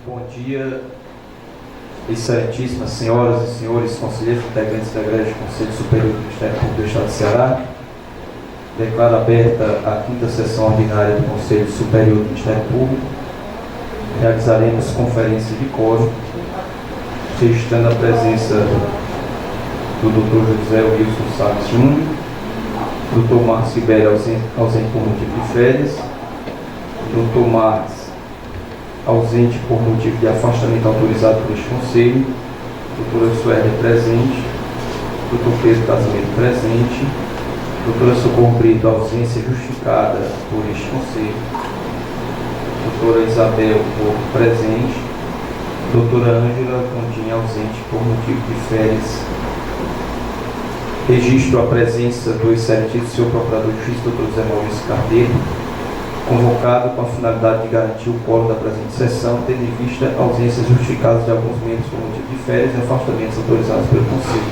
Bom dia, excelentíssimas senhoras e senhores conselheiros integrantes da Igreja do Conselho Superior do Ministério Público do Estado de Ceará. Declaro aberta a 5ª sessão ordinária do Conselho Superior do Ministério Público. Realizaremos conferência de quórum, registrando a presença do Dr. José Wilson Salles Júnior, Dr. Marcos Sibeli ausente por motivo de férias, Dr. Marcos ausente por motivo de afastamento autorizado por este Conselho, Doutora Suélia presente, Dr. Pedro Casimiro presente, Doutora Socorro Brito ausência justificada por este Conselho, Doutora Isabel Porto presente, Doutora Ângela Gondim ausente por motivo de férias. Registro a presença do excelentíssimo senhor Procurador de Justiça, Dr. José Maurício Carneiro, convocado com a finalidade de garantir o quórum da presente sessão, tendo em vista ausências justificadas de alguns membros por motivo de férias e afastamentos autorizados pelo Conselho.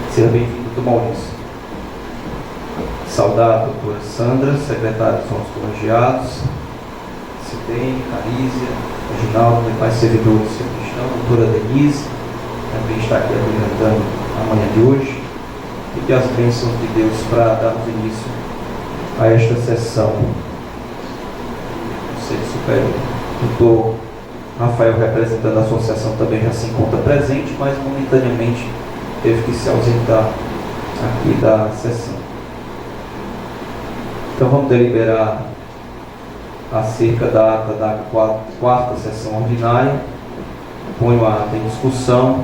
Seja bem-vindo, Dr. Maurício. Saudar a doutora Sandra, secretária dos nossos colegiados, Cidene, Carísia, Reginaldo, demais servidores do cristão, doutora Denise, também está aqui apresentando a manhã de hoje, e que as bênçãos de Deus para darmos início a esta sessão. Conselho Superior. O doutor Rafael, representando a associação, também já se encontra presente, mas momentaneamente teve que se ausentar aqui da sessão. Então vamos deliberar acerca da ata da 4ª sessão ordinária. Ponho a ata em discussão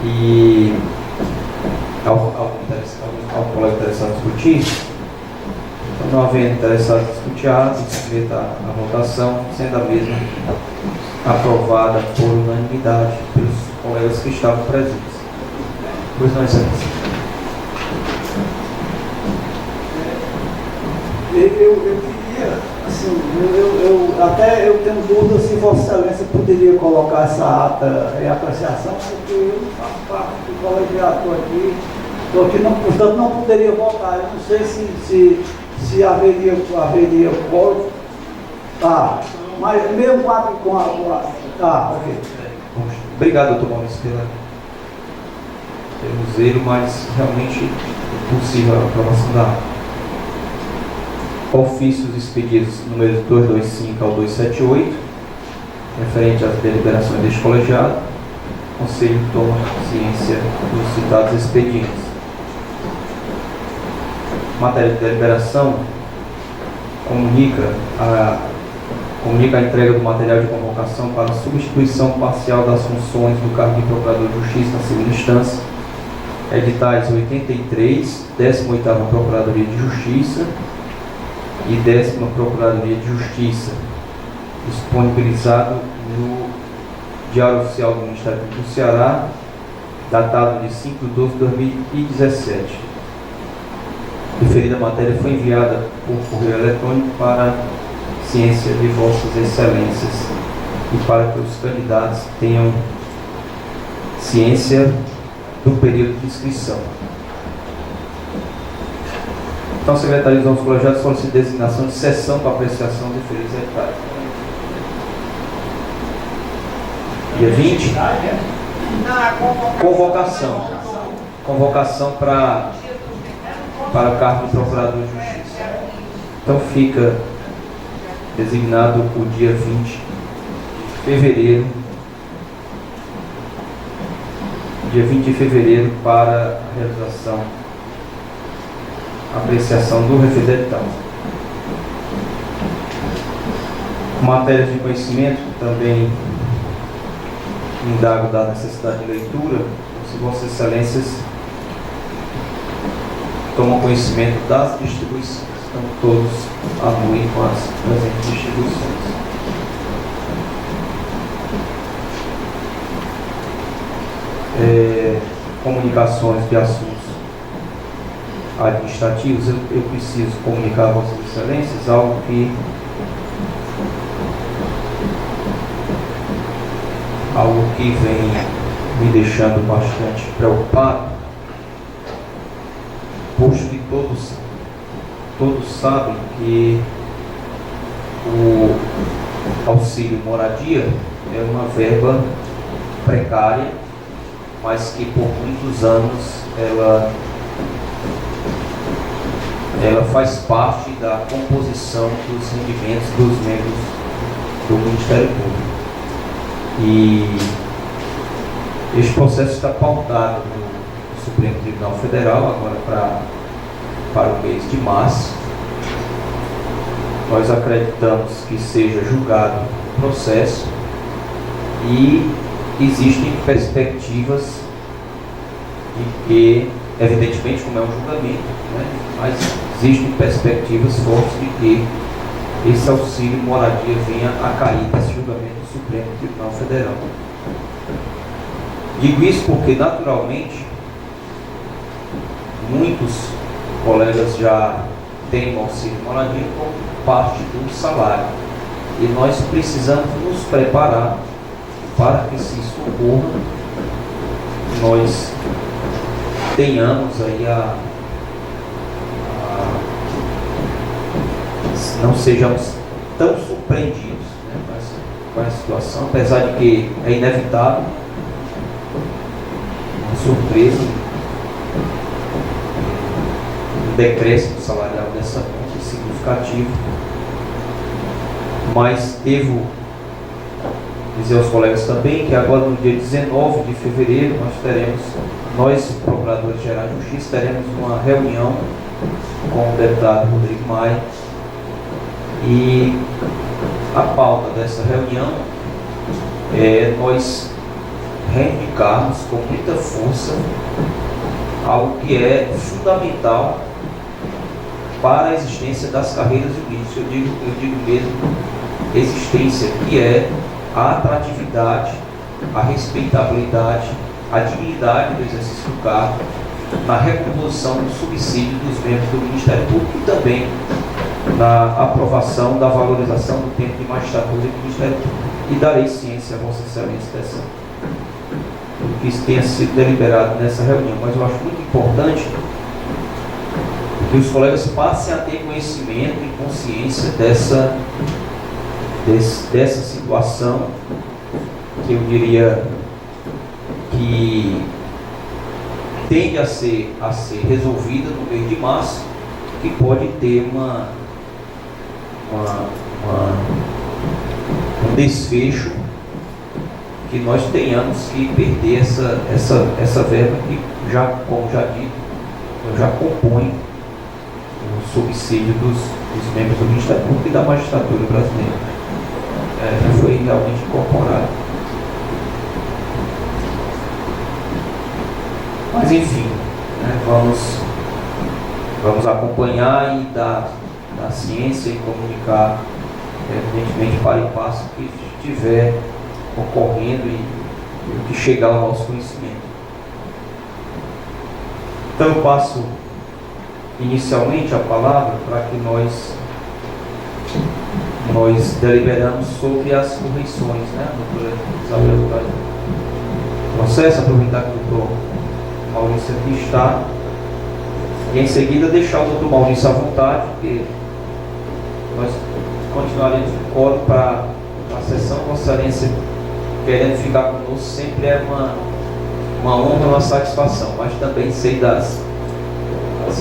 e algum colega interessado em discutir. Então, não havendo interessado em discutir a ata, submeta a votação, sendo a mesma aprovada por unanimidade pelos colegas que estavam presentes. Pois não, excelência. Eu queria, assim, eu tenho dúvida se Vossa Excelência poderia colocar essa ata em apreciação, porque eu não faço parte do colegiado aqui, portanto não poderia votar. Eu não sei se haveria código. Tá, mas mesmo com a. Tá, ok. Obrigado, doutor Maurício, pelo zelo, mas realmente é possível a aprovação da ata. Ofícios expedidos números 225 ao 278, referente às deliberações deste colegiado. O Conselho toma ciência dos citados expedientes. Matéria de deliberação comunica a entrega do material de convocação para a substituição parcial das funções do cargo de Procurador de Justiça na segunda instância, editais 83, 18ª Procuradoria de Justiça e 10ª Procuradoria de Justiça, disponibilizado no Diário Oficial do Ministério Público do Ceará, datado de 5 de 12 de 2017. Referida matéria foi enviada por correio eletrônico para ciência de Vossas Excelências e para que os candidatos tenham ciência do período de inscrição. Então, secretaria dos nossos colegiados solicita designação de sessão para apreciação de referidos editais. Dia 20? Convocação para o cargo de Procurador de Justiça. Então fica designado o dia 20 de fevereiro, para a realização, apreciação do referido edital. Matérias de conhecimento, também indago da necessidade de leitura, se Vossas Excelências tomam conhecimento das distribuições. Então todos anuem com as presentes distribuições. Comunicações de assuntos administrativos, eu preciso comunicar a Vossas Excelências algo que vem me deixando bastante preocupado, posto que todos sabem que auxílio moradia é uma verba precária, mas que por muitos anos ela faz parte da composição dos rendimentos dos membros do Ministério Público. E este processo está pautado no Supremo Tribunal Federal, agora para o mês de março. Nós acreditamos que seja julgado o processo e existem perspectivas de que, evidentemente, como é um julgamento, né, mas existem perspectivas fortes de que esse auxílio moradia venha a cair nesse julgamento do Supremo Tribunal Federal. Digo isso porque, naturalmente, muitos colegas já têm o auxílio moradia como parte do salário. E nós precisamos nos preparar para que, se isso ocorra, nós tenhamos aí não sejamos tão surpreendidos, né, com essa situação, apesar de que é inevitável uma surpresa, um decréscimo salarial dessa conta significativo. Mas devo dizer aos colegas também que agora, no dia 19 de fevereiro, nós, Procuradores Gerais de Justiça, teremos uma reunião com o deputado Rodrigo Maia, e a pauta dessa reunião é nós reivindicarmos com muita força algo que é fundamental para a existência das carreiras jurídicas. Eu digo mesmo existência, que é a atratividade, a respeitabilidade, a dignidade do exercício do cargo, na recomposição do subsídio dos membros do Ministério Público e também na aprovação da valorização do tempo de magistratura do Ministério Público. E darei ciência a Vossa Excelência do que tenha sido deliberado nessa reunião. Mas eu acho muito importante que os colegas passem a ter conhecimento e consciência dessa situação, que eu diria que tende a ser resolvida no mês de março, que pode ter um desfecho, que nós tenhamos que perder essa verba que, como já dito, já compõe o subsídio dos membros do Ministério Público e da magistratura brasileira. Foi realmente incorporado. Mas enfim, né, vamos acompanhar e dar ciência e comunicar, evidentemente, para o passo que estiver ocorrendo e o que chegar ao nosso conhecimento. Então eu passo inicialmente a palavra para que nós deliberamos sobre as correções, né, doutora Isabel, para o processo, aproveitar que o doutor Maurício aqui está, e em seguida deixar o doutor Maurício à vontade, porque nós continuaremos no coro para a sessão. Vossa Excelência querendo ficar conosco sempre é uma honra, uma satisfação, mas também sei das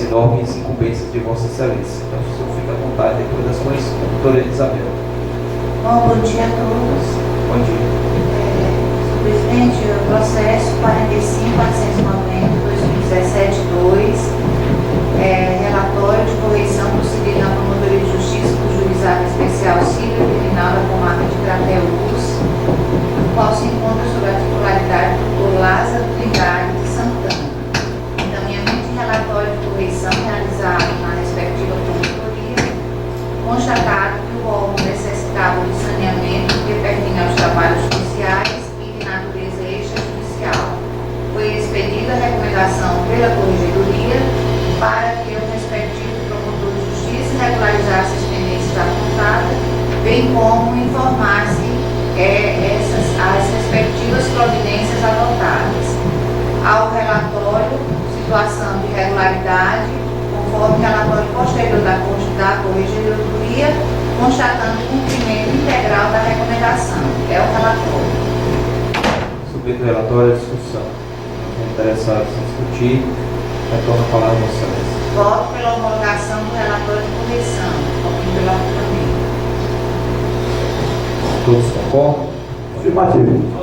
enormes incumbências de Vossa Excelência. Então, o senhor fica à vontade depois das conhecidas. Doutora Isabel. Bom dia a todos. Bom dia. Senhor presidente, o processo 45.490/2017-2, relatório de correição procedido na Promotoria de Justiça do Juizado Especial Civil Criminal da Comarca de Crateús, no qual se encontra sob a titularidade do Dr. Lázaro Trindade de Santana. Encaminhamento de relatório de correição realizado na respectiva promotoria, constatado que o órgão necessitava de saneamento que pertence aos trabalhos judiciais e de natureza extrajudicial. Foi expedida a recomendação pela Corregedoria para que o respectivo promotor de justiça regularizasse as pendências apontadas, bem como informasse as respectivas providências adotadas. Ao relatório, situação de irregularidade, conforme relatório posterior da Corregedoria, constatando o cumprimento integral da recomendação relatório à discussão. Não estão interessados em discutir. Retorno a palavra a Vossa Excelência. Voto pela homologação do relatório de correção. Voto pelo aprofundamento. Todos concordam? Afirmativo.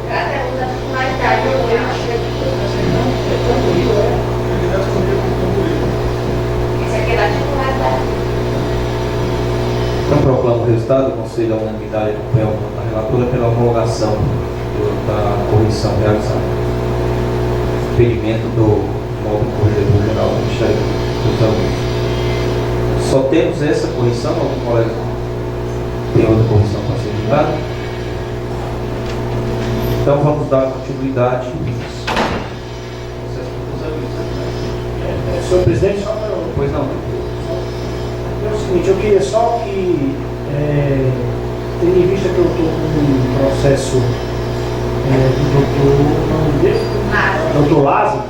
Cada um da titularidade. Esse aqui é da titularidade. Então, proclamo o resultado. O Conselho da Unanimidade acompanha a relatora pela homologação da correção realizada. Impedimento do móvel corregedor geral do Ministério dos Alunos. Só temos essa correção, algum colega tem outra correção para ser julgada? Então vamos dar continuidade. Senhor presidente, só para Pois não. é o seguinte, eu queria só que, tendo em vista que eu estou com um processo do doutor Lázaro,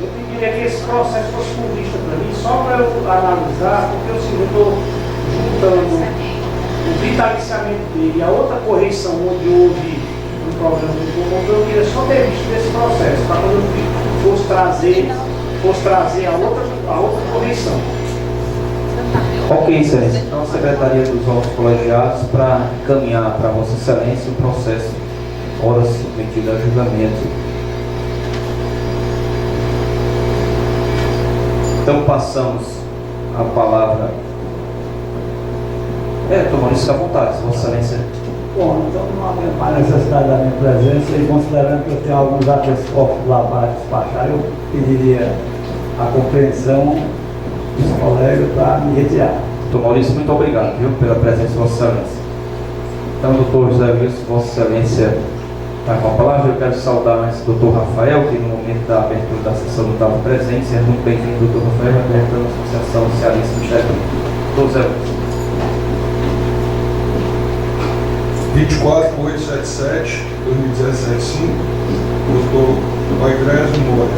eu pediria que esse processo fosse com vista para mim, só para eu analisar, porque eu estou juntando o vitaliciamento dele e a outra correção onde houve um problema do promotor, eu queria só ter visto desse processo, para quando eu fosse trazer a outra correção. Ok, Excelência. Então a Secretaria dos Órgãos Colegiados para encaminhar para Vossa Excelência o processo ora submetido a julgamento. Então passamos a palavra. Tomando isso à vontade, Vossa Excelência. Bom, então não há mais necessidade da minha presença e considerando que eu tenho alguns atos corpos lá para despachar, eu pediria a compreensão dos colegas para me retirar. Doutor Maurício, muito obrigado, viu, pela presença de Vossa Excelência. Então, doutor José Wilson, Vossa Excelência está com a palavra. Eu quero saudar antes o doutor Rafael, que no momento da abertura da sessão não estava presente. Seja muito bem-vindo, doutor Rafael, representando a Associação Cearense do Ministério Público. Doutor José Wilson. 24877, 2017-5, doutor Oigrésio Moura.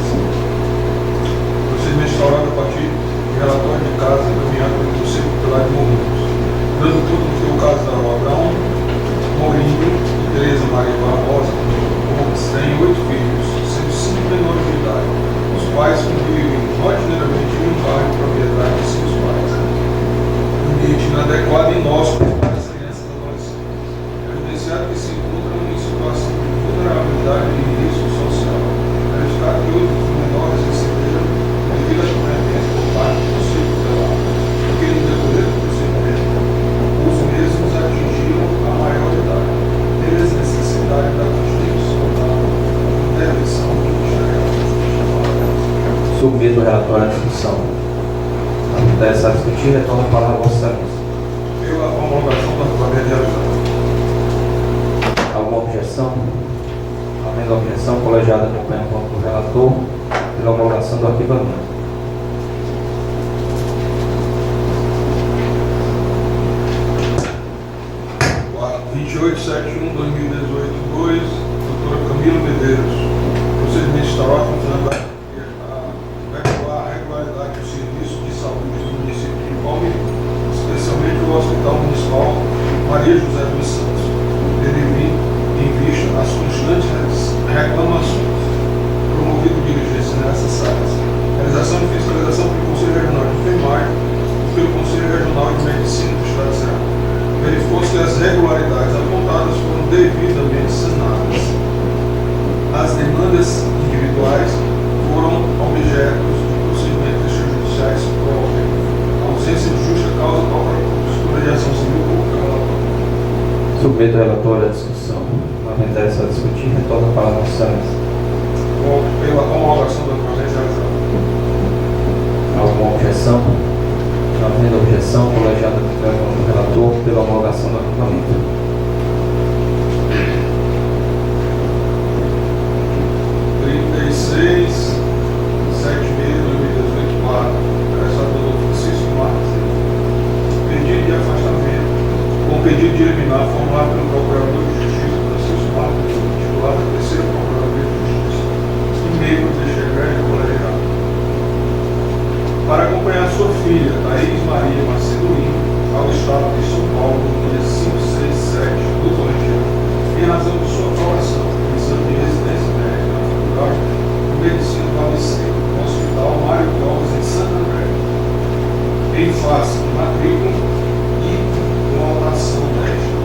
Procedimento instaurado a partir de relatório de casa encaminhado pelo Conselho Tutelar de Morrinhos. Dando tudo no seu caso da Abrão, Mourinho e Tereza Maria Barbosa Gomes têm 8 filhos, sendo 5 menores de idade. Os pais convivem rotineiramente em um bairro de propriedade de seus pais. Ambiente inadequado e inóspito para as crianças e adolescentes. Que se encontram em situação de vulnerabilidade e risco social. É verificado que outros menores receberam devido à competência por parte do Conselho Tutelar, porque no decorrer do procedimento, os mesmos atingiram a maioridade. Eles necessitarem da constituição da intervenção do Ministério. Submeto o relatório à discussão. Não interessa discutir, retorno a palavra a Vossa Excelência. Pela homologação da planilha realizada. Alguma objeção? Havendo objeção, o colegiado acompanha o voto do relator pela homologação do arquivamento. Quarto, 2871/2018-2, doutora Camila Medeiros. Procedimento instaurado funcionando a regularidade do serviço de saúde do município de Palmeiras, especialmente o Hospital Municipal Maria José dos Santos, em vista às constantes reclamações, promovido diligências necessárias, realização de fiscalização pelo Conselho Regional de Enfermagem e pelo Conselho Regional de Medicina do Estado de Ceará. Verificou-se que as regularidades apontadas foram devidamente sanadas. As demandas individuais foram objetos de procedimentos extrajudiciais próprios. A ausência de justa causa qualquer postura de ação civil pública. Submeto o relatório à discussão. Não interessa discutir, retorno a palavra a Vossa Excelência. Pela homologação da providência realizada. Alguma objeção? Não havendo objeção, o colegiado acompanha o relator pela homologação do arquivamento. 36/7/2018-4, interessado pelo Francisco Marques. Pedido de afastamento, com pedido de eliminar formulado pelo Procurador de Justiça Francisco Marques, titular da terceira Procuradoria de Justiça, e membro deste grande colegiado. Para acompanhar sua filha, Thaís Maria Macedo Lima, ao estado de São Paulo, no dia 5, 6, 7 do colegiado, em razão de sua aprovação, exame de residência médica na Faculdade de Medicina do ABC, no Hospital Mário Covas, em Santo André, em face de matrícula e lotação desta.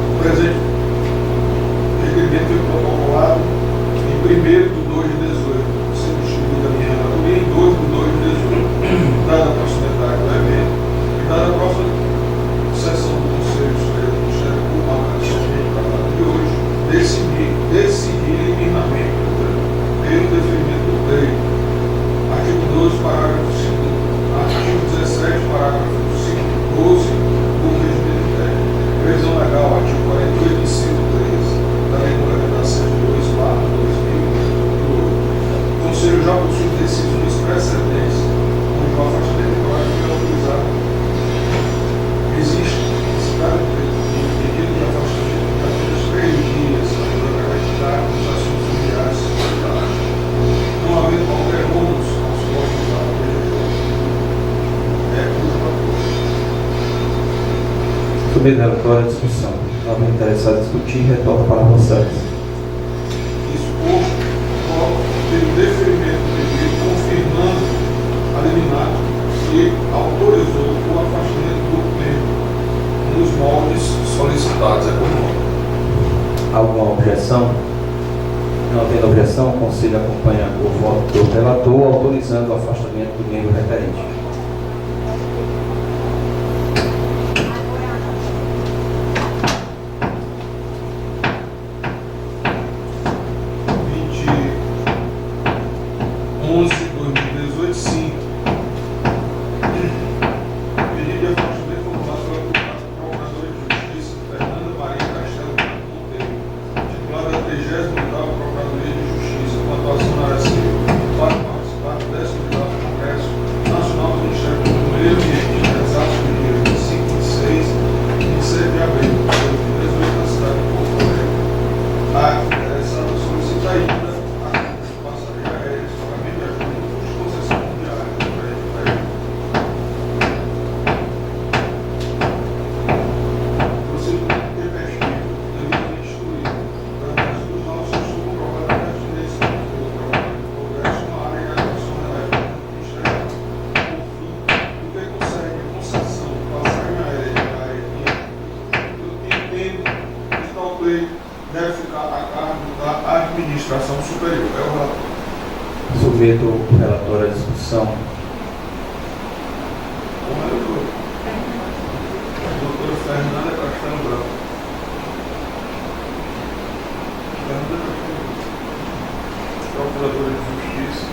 O presente requerimento foi protocolado em 1º de 2 de 18, sendo distribuído a minha relatoria em 2 de 2 de 18, dada a proximidade do evento e dada a próxima sessão do Conselho Superior do Ministério Público para a de hoje, decidir liminarmente pelo deferimento do pleito. Artigo 12, parágrafo 5. Artigo 17, parágrafo 5, 12 do regimento interno. Previsão legal, artigo 48, inciso 13 da Lei Complementar 102/2008. O Conselho já possui decisões precedentes onde o afastamento temporário foi autorizado. Existe necessidade de pedido de afastamento de apenas 3 dias para os assuntos familiares e sociais, não havendo qualquer ônus aos postos da Submetido relatório à discussão. Não havendo interessado em discutir, retorno para a votação. Isso posto, pelo deferimento do pedido, confirmando a liminar que autorizou o afastamento do membro nos moldes solicitados. É por nome. Alguma objeção? Não havendo objeção, o Conselho acompanha o voto do relator, autorizando o afastamento do membro referente. deve ficar a cargo da administração superior. É o relator. Submeto o relatório à discussão. Como é o doutor? Doutora Fernanda Castelo Branco. Fernanda Castelo Branco. Procuradora de Justiça,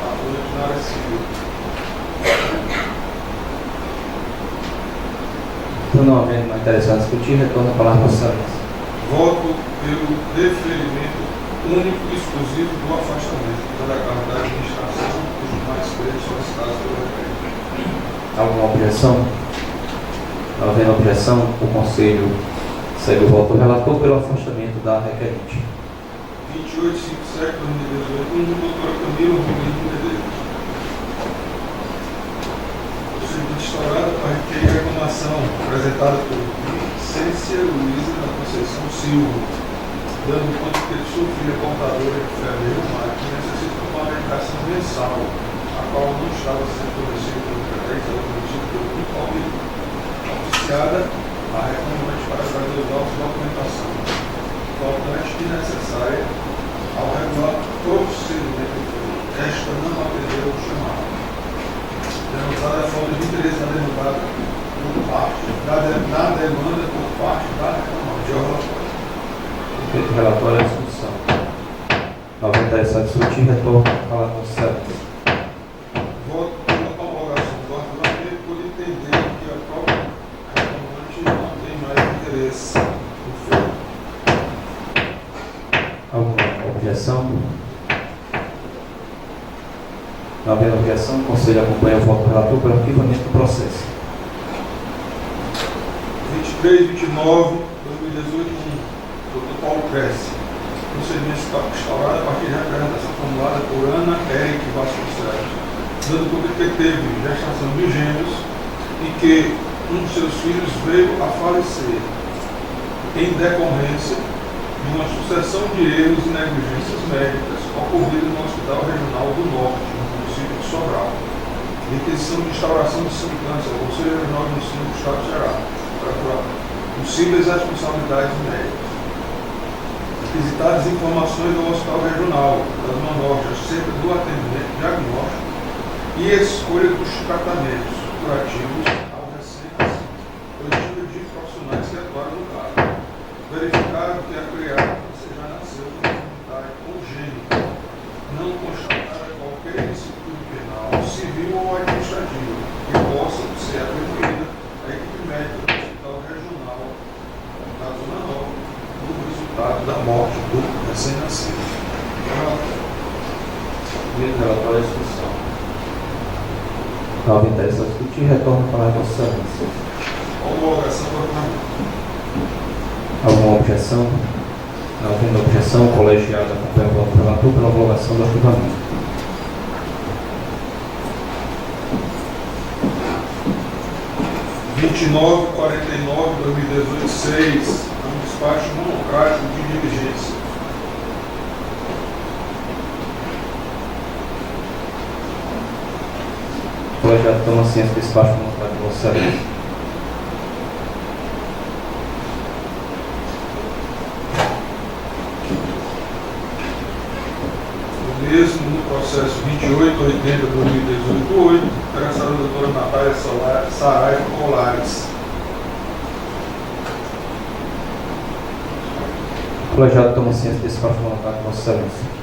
atuante na área civil. Não havendo mais interessado em discutir, retorno a palavra para a Vossa. Voto pelo deferimento único e exclusivo do afastamento da cargo da administração dos demais feitos solicitados pelo requerente. Alguma objeção? Não havendo objeção, o Conselho segue o voto do relator pelo afastamento da requerente. 2857/2018, doutora Camila Rodrigues Medeiros. Instaurada para requerer reclamação apresentada por Vicência Luiza da Conceição Silva, dando conta que ele sofria portadora de febre reumática que necessita de uma medicação mensal, a qual não estava sendo fornecida pelo CREDEX, ela fornecida pelo PICOB, oficiada a reclamante para trazer os autos de documentação, faltante e necessária ao regular procedimento. Esta não atendeu o chamado. Denotada a falta de interesse na demanda por parte da demanda por parte da reclamante. Feito o relatório à discussão. Não havendo interessado em discutir, retorno para a palavra para o Senado. Voto pela homologação do arquivamento por entender que a própria reclamante não tem mais interesse no feito. Alguma objeção? Não havendo objeção, o Conselho acompanha o voto do relator pelo arquivamento do processo. 23/29/2018, Dr. Paulo Cresce. Procedimento instaurado a partir da representação formulada por Ana Eric Vasconcelos, dando conta que teve gestação de gêmeos e que um de seus filhos veio a falecer. em decorrência de uma sucessão de erros e negligências médicas ocorridos no Hospital Regional do Norte, no município de Sobral. Requisição de instauração de sindicância ao Conselho Regional de Ensino do Estado do Ceará para apurar possíveis responsabilidades médicas. Requisitadas informações do Hospital Regional da Zona Norte acerca do atendimento diagnóstico e escolha dos tratamentos curativos aos recentes coletivo de profissionais que atuaram no caso. Verificado que a criada já nasceu com enfermidade congênita, não constatada qualquer instituto penal, civil ou administrativo, que possa ser atribuída à equipe médica do Hospital Regional da Zona Norte no resultado da morte do recém-nascido. Relatório de discussão. Não interessa discutir, retorno para a Vossa Excelência. Homologação do ordenamento. Alguma objeção? Não havendo objeção, o colegiado acompanha o voto do relator pela homologação do arquivamento. (2949/2018-6), um despacho monocrático de diligência. O colegiado toma ciência desse despacho monocrático de Vossa Excelência. Mesmo no processo 2880/2018-8, interessada a doutora Natália Saraiva Colares. O colegiado toma ciência desse despacho monocrático de Vossa Excelência.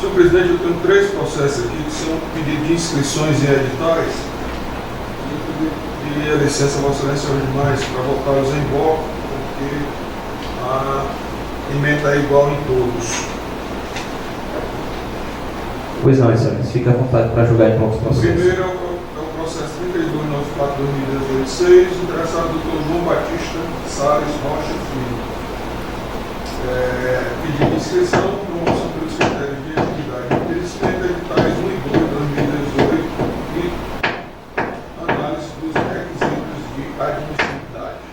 Senhor presidente, eu tenho 3 processos aqui que são pedidos de inscrições em editais. E a licença, Vossa Excelência, hoje demais para votá-los em bloco, porque a emenda é igual em todos. Pois não, Excelência. Fique à vontade para julgar em blocos O processos. primeiro é o processo 3294/2018-6, interessado do Dr. João Batista Salles Rocha Filho. Pedido de inscrição, promoção pelos critérios de atividade de merecimento, editais 1 e 2/2018 e análise dos requisitos de admissibilidade.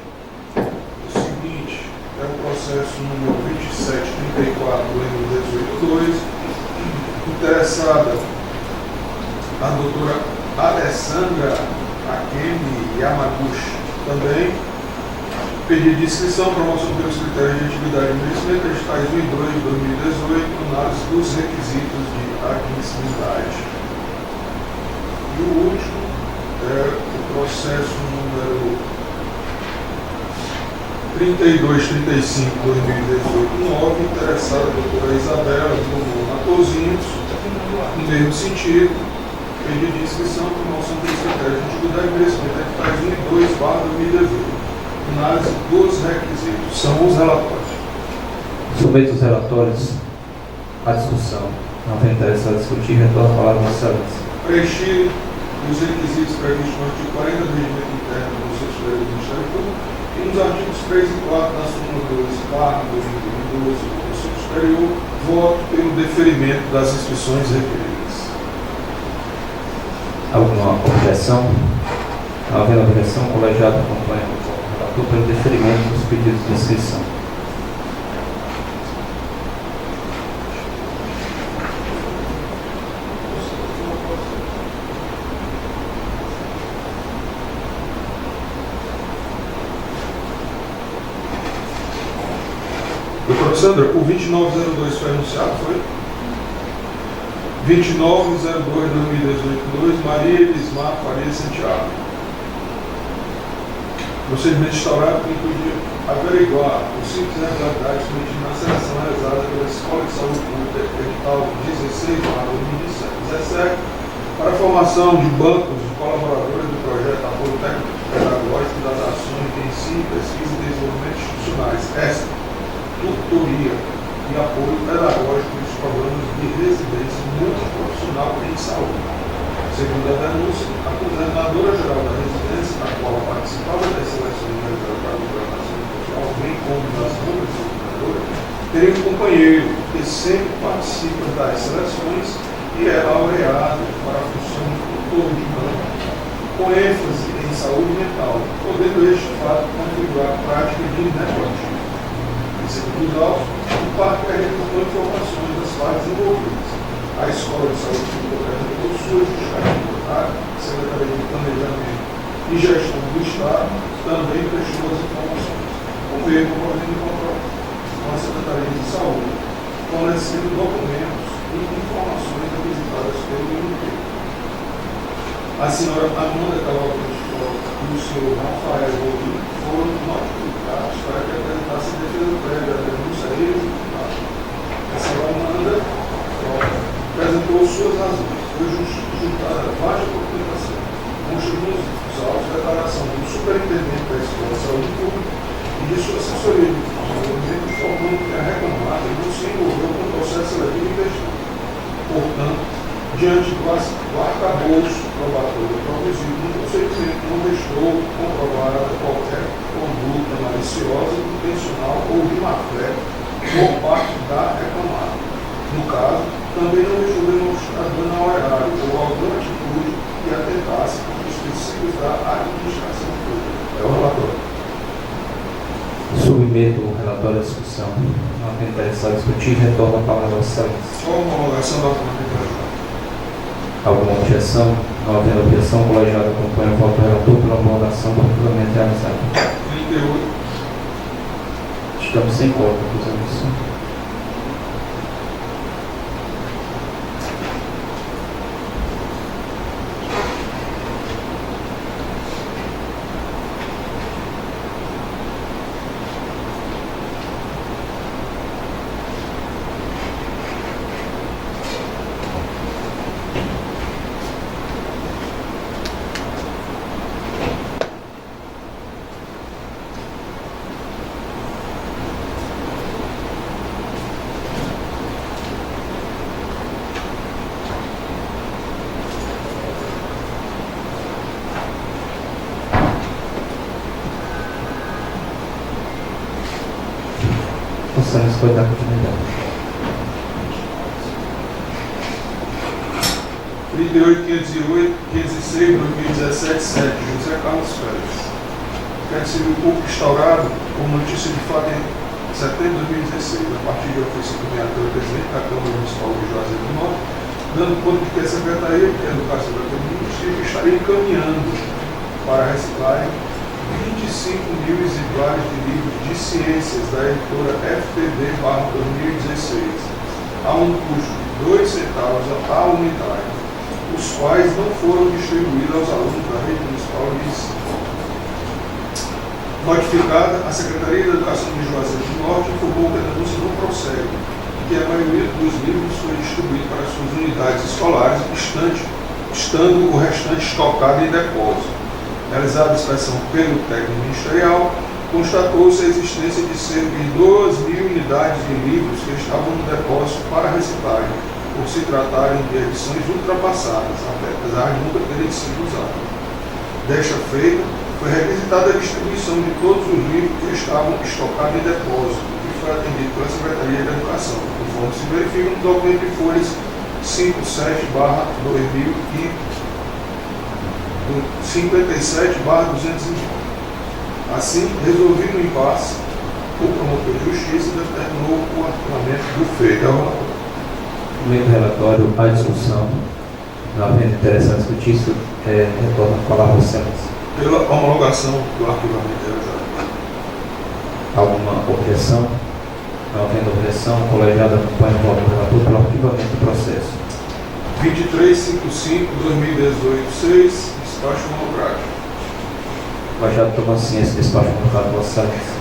O seguinte é o processo número 2734/2018-2, interessada a doutora Alessandra Akemi Yamaguchi, também. Pedido de inscrição, promoção pelos critérios de atividade e merecimento, editais 1 e 2/2018, análise dos requisitos de admissibilidade. E o último é o processo número 3235/2018-9, interessada a doutora Isabela Matosinhos, no mesmo sentido. Pedido de inscrição, promoção pelos critérios de atividade e merecimento, editais 1 e 2/2018. Análise dos requisitos. São os relatórios. Submeto os relatórios à discussão. Não havendo interesse a discutir, retorno a palavra à Vossa Excelência. Preencher os requisitos previstos no artigo 40 do Regimento Interno do Conselho Superior do Ministério Público e nos artigos 3 e 4 da súmula 2/2012 do Conselho Superior, voto pelo deferimento das inscrições referidas. Alguma objeção? Não havendo objeção, o colegiado acompanha o voto do relator pelo deferimento dos pedidos de inscrição. Doutora Sandra, o 2902 foi anunciado, foi? 2902/2018-2, Maria Elismar Faria Santiago. Procedimento instaurado que incluía averiguar possíveis irregularidades cometidas na seleção realizada pela Escola de Saúde Pública, edital 16/2017, para a formação de bancos de colaboradores do projeto Apoio Técnico Pedagógico das Ações de Ensino, Pesquisa e Desenvolvimento Institucionais, ESP, tutoria e apoio pedagógico dos programas de residência multiprofissional em saúde. Segundo a denúncia, a coordenadora-geral da residência, na qual participava das seleções realizadas para a programação social, bem como das câmaras de coordenadora, teria um companheiro que sempre participa das seleções e e é laureado para a função tutorial, com ênfase em saúde mental, podendo este fato contribuir à prática de negócio. Em segundo grau, o parque reportou informações das partes envolvidas. A Escola de Saúde Pública apresentou suas justificativas à Secretaria de Planejamento e Gestão do Estado, também prestou as informações. O mesmo podendo encontrar com a Secretaria de Saúde, fornecendo documentos e informações requisitadas pelo MP. A senhora Amanda Cavalcante e o senhor Rafael Rodrigues foram notificados para que apresentassem defesa prévia da denúncia a eles. A senhora Amanda apresentou suas razões, foi justificada a baixa documentação, consta nos autos de declaração do superintendente da Escola de Saúde Pública e de sua assessoria de desenvolvimento, informando que a reclamada não se envolveu com o processo seletivo em questão. Portanto, diante do arcabouço probatório produzido no procedimento, não restou comprovada qualquer conduta maliciosa, intencional ou de má-fé por parte da reclamada. No caso, também não restou demonstrado dano ao erário ou alguma atitude que atentasse contra os princípios da administração pública. É o relatório. Submeto o relatório à discussão. Não tem interessado em discutir, retorno a palavra ao Excelência. Qual a homologação da documentação? Alguma objeção? Não havendo objeção, o colegiado acompanha o voto do relator pela homologação propriamente realizada. 38. Estamos sem cópia, inclusive. Possamos pode dar continuidade. 38, 508, 506, 2017, 7, José Carlos Félix. Quer Civil Público instaurado por notícia de fato em setembro de 2016, a partir de ofício encaminhado pelo presidente da Câmara Municipal de Juazeiro do Norte, dando conta de que a Secretaria de Educação da Município estaria encaminhando para a reciclagem 25 mil exemplares de livros de ciências da editora FTD/2016, a um custo de 2 centavos a unidade, os quais não foram distribuídos aos alunos da rede municipal de ensino. Notificada, a Secretaria de Educação de Juazeiro do Norte informou que a denúncia não prossegue e que a maioria dos livros foi distribuída para suas unidades escolares, estando o restante estocado em depósito. Realizada a inspeção pelo técnico ministerial, constatou-se a existência de cerca de 2.000 unidades de livros que estavam no depósito para reciclagem, por se tratarem de edições ultrapassadas, apesar de nunca terem sido usadas. Desta feita, foi requisitada a distribuição de todos os livros que estavam estocados em depósito, que foi atendido pela Secretaria de Educação, conforme se verifica no documento de folhas 57/2000 57/220. Assim, resolvido o impasse, o promotor de justiça determinou o arquivamento do feito. Momento relatório, a discussão. Não havendo interessante discutir isso, retorna a palavra ao Excelência. Pela homologação do arquivamento realizado. Alguma objeção? Não havendo objeção, o colegiado acompanha o voto do relator pelo arquivamento do processo. 2355/2018-6, despacho monográfico. O colegiado toma ciência desse despacho colocado pela Excelência.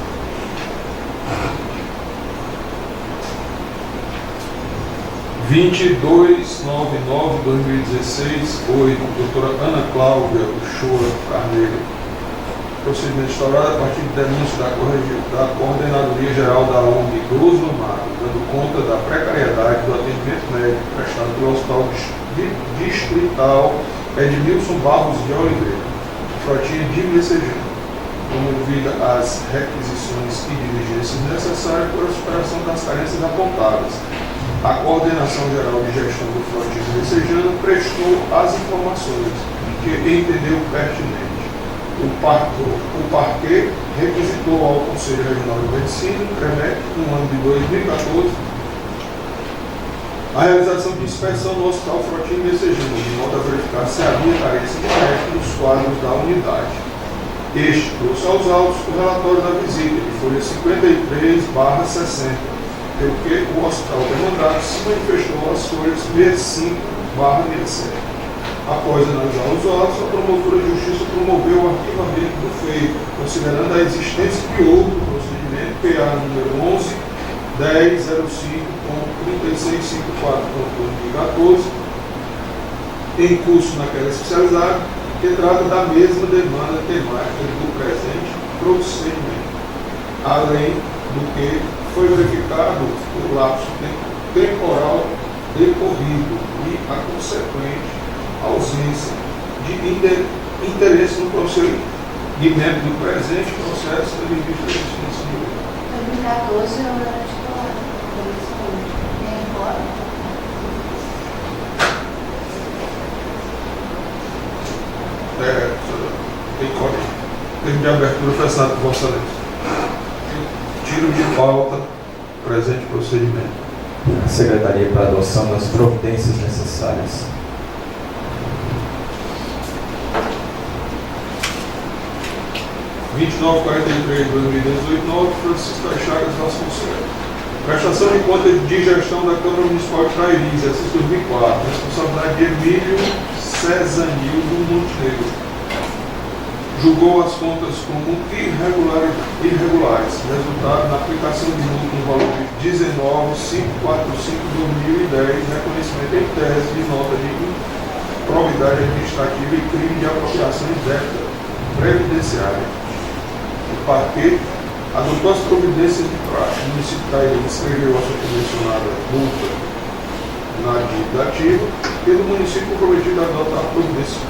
(2299/2016-8), doutora Ana Cláudia Uchoa Carneiro. Procedimento instaurado a partir de denúncia da Coordenadoria Geral da ONG Cruz no Mato, dando conta da precariedade do atendimento médico prestado pelo Hospital Distrital Edmilson Barros de Oliveira, Frotinha de Messejana, promovida as requisições e diligências necessárias para a superação das carências apontadas, a Coordenação Geral de Gestão do Florentino Messejano prestou as informações que entendeu pertinente. O parquê requisitou ao Conselho Regional de Medicina, CREMEC, no ano de 2014, a realização de inspeção no Hospital Florentino Messejano, de modo a verificar se havia carência de médico nos quadros da unidade. Este trouxe aos autos o relatório da visita, de folha 53/60, pelo que o hospital demandado se manifestou às folhas 65/67. Após analisar os autos, a promotora de justiça promoveu o arquivamento do feito, considerando a existência de outro procedimento, PA número 11.1005.3654.2014, em curso naquela especializada, que trata da mesma demanda temática do presente procedimento, além do que foi verificado o lapso temporal decorrido e a consequente ausência de interesse no procedimento do presente processo de vista de justiça. 2014 eu era titular da saúde. Nem embora. Tem código. Termo de abertura fechado por Vossa Excelência. Tiro de pauta, presente procedimento. A Secretaria para a adoção das providências necessárias. 2943/2018, nota Francisco Chagas Vasconcelos. Prestação de conta de gestão da Câmara Municipal de Trairi, exercício 2004, responsabilidade de Emílio Cezanildo Montenegro. Julgou as contas como irregulares, resultado da aplicação de multa no valor de 19.545/2010, reconhecimento em tese de nota de improbidade administrativa e crime de apropriação indébita previdenciária. O parquê adotou as providências de praxe. O município de Trairi inscreveu a sua mencionada multa na dívida ativa e o município comprometido a adotar providências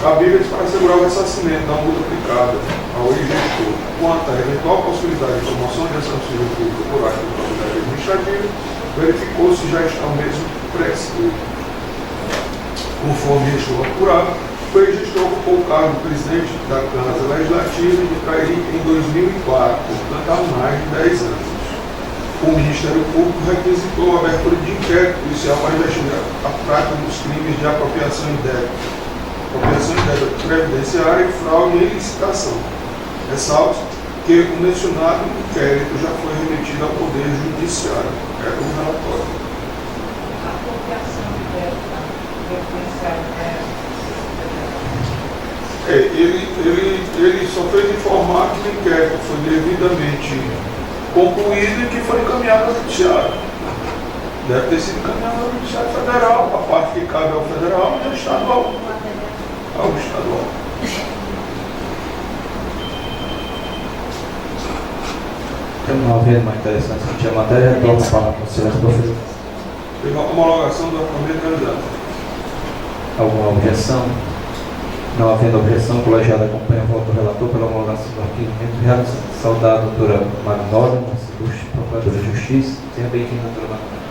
cabíveis para assegurar o ressarcimento da multa aplicada ao ex-gestor. Quanto à eventual possibilidade de promoção de ação civil pública por ato de improbidade administrativa, verificou-se já está o mesmo prescrito. Conforme estou apurado, o ex-gestor ocupou o cargo de presidente da Casa Legislativa de Trairi em 2004, portanto há mais de 10 anos. O Ministério Público requisitou a abertura de inquérito policial para investigar a prática dos crimes de apropriação indébita previdenciária e fraude e licitação. Ressalto que o mencionado inquérito já foi remetido ao Poder Judiciário. É o relatório. A apropriação indébita previdenciária ele só fez informar que o inquérito foi devidamente concluído e que foi encaminhado ao Judiciário. Deve ter sido encaminhado ao Judiciário Federal, a parte que cabe ao Federal e ao Estadual. Ao Estadual. Não havendo mais interessante discutir a matéria, então a palavra com o senhor professor. Teve a homologação do orçamento realizado. Alguma objeção? Não havendo objeção, o colegiado acompanha o voto do relator pela homologação do arquivamento realizado. Saudar a doutora Magnólia, nossa ilustre procuradora de Justiça. Seja bem-vinda, doutora Magnólia.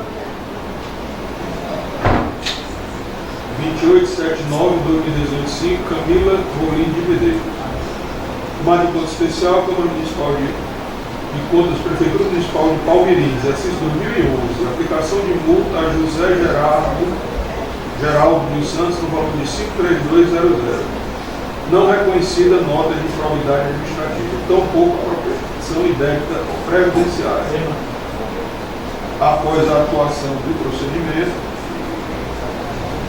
2879/2018, Camila Rolim de Medeiros. Tomada de conta especial, Câmara Municipal de Contas, Prefeitura Municipal de Palmeirim, exercício 2011. Aplicação de multa a José Geraldo dos Santos no valor de 53200. Não reconhecida nota de improbidade administrativa, tampouco apropriação indébita previdenciária. Após a atuação do procedimento,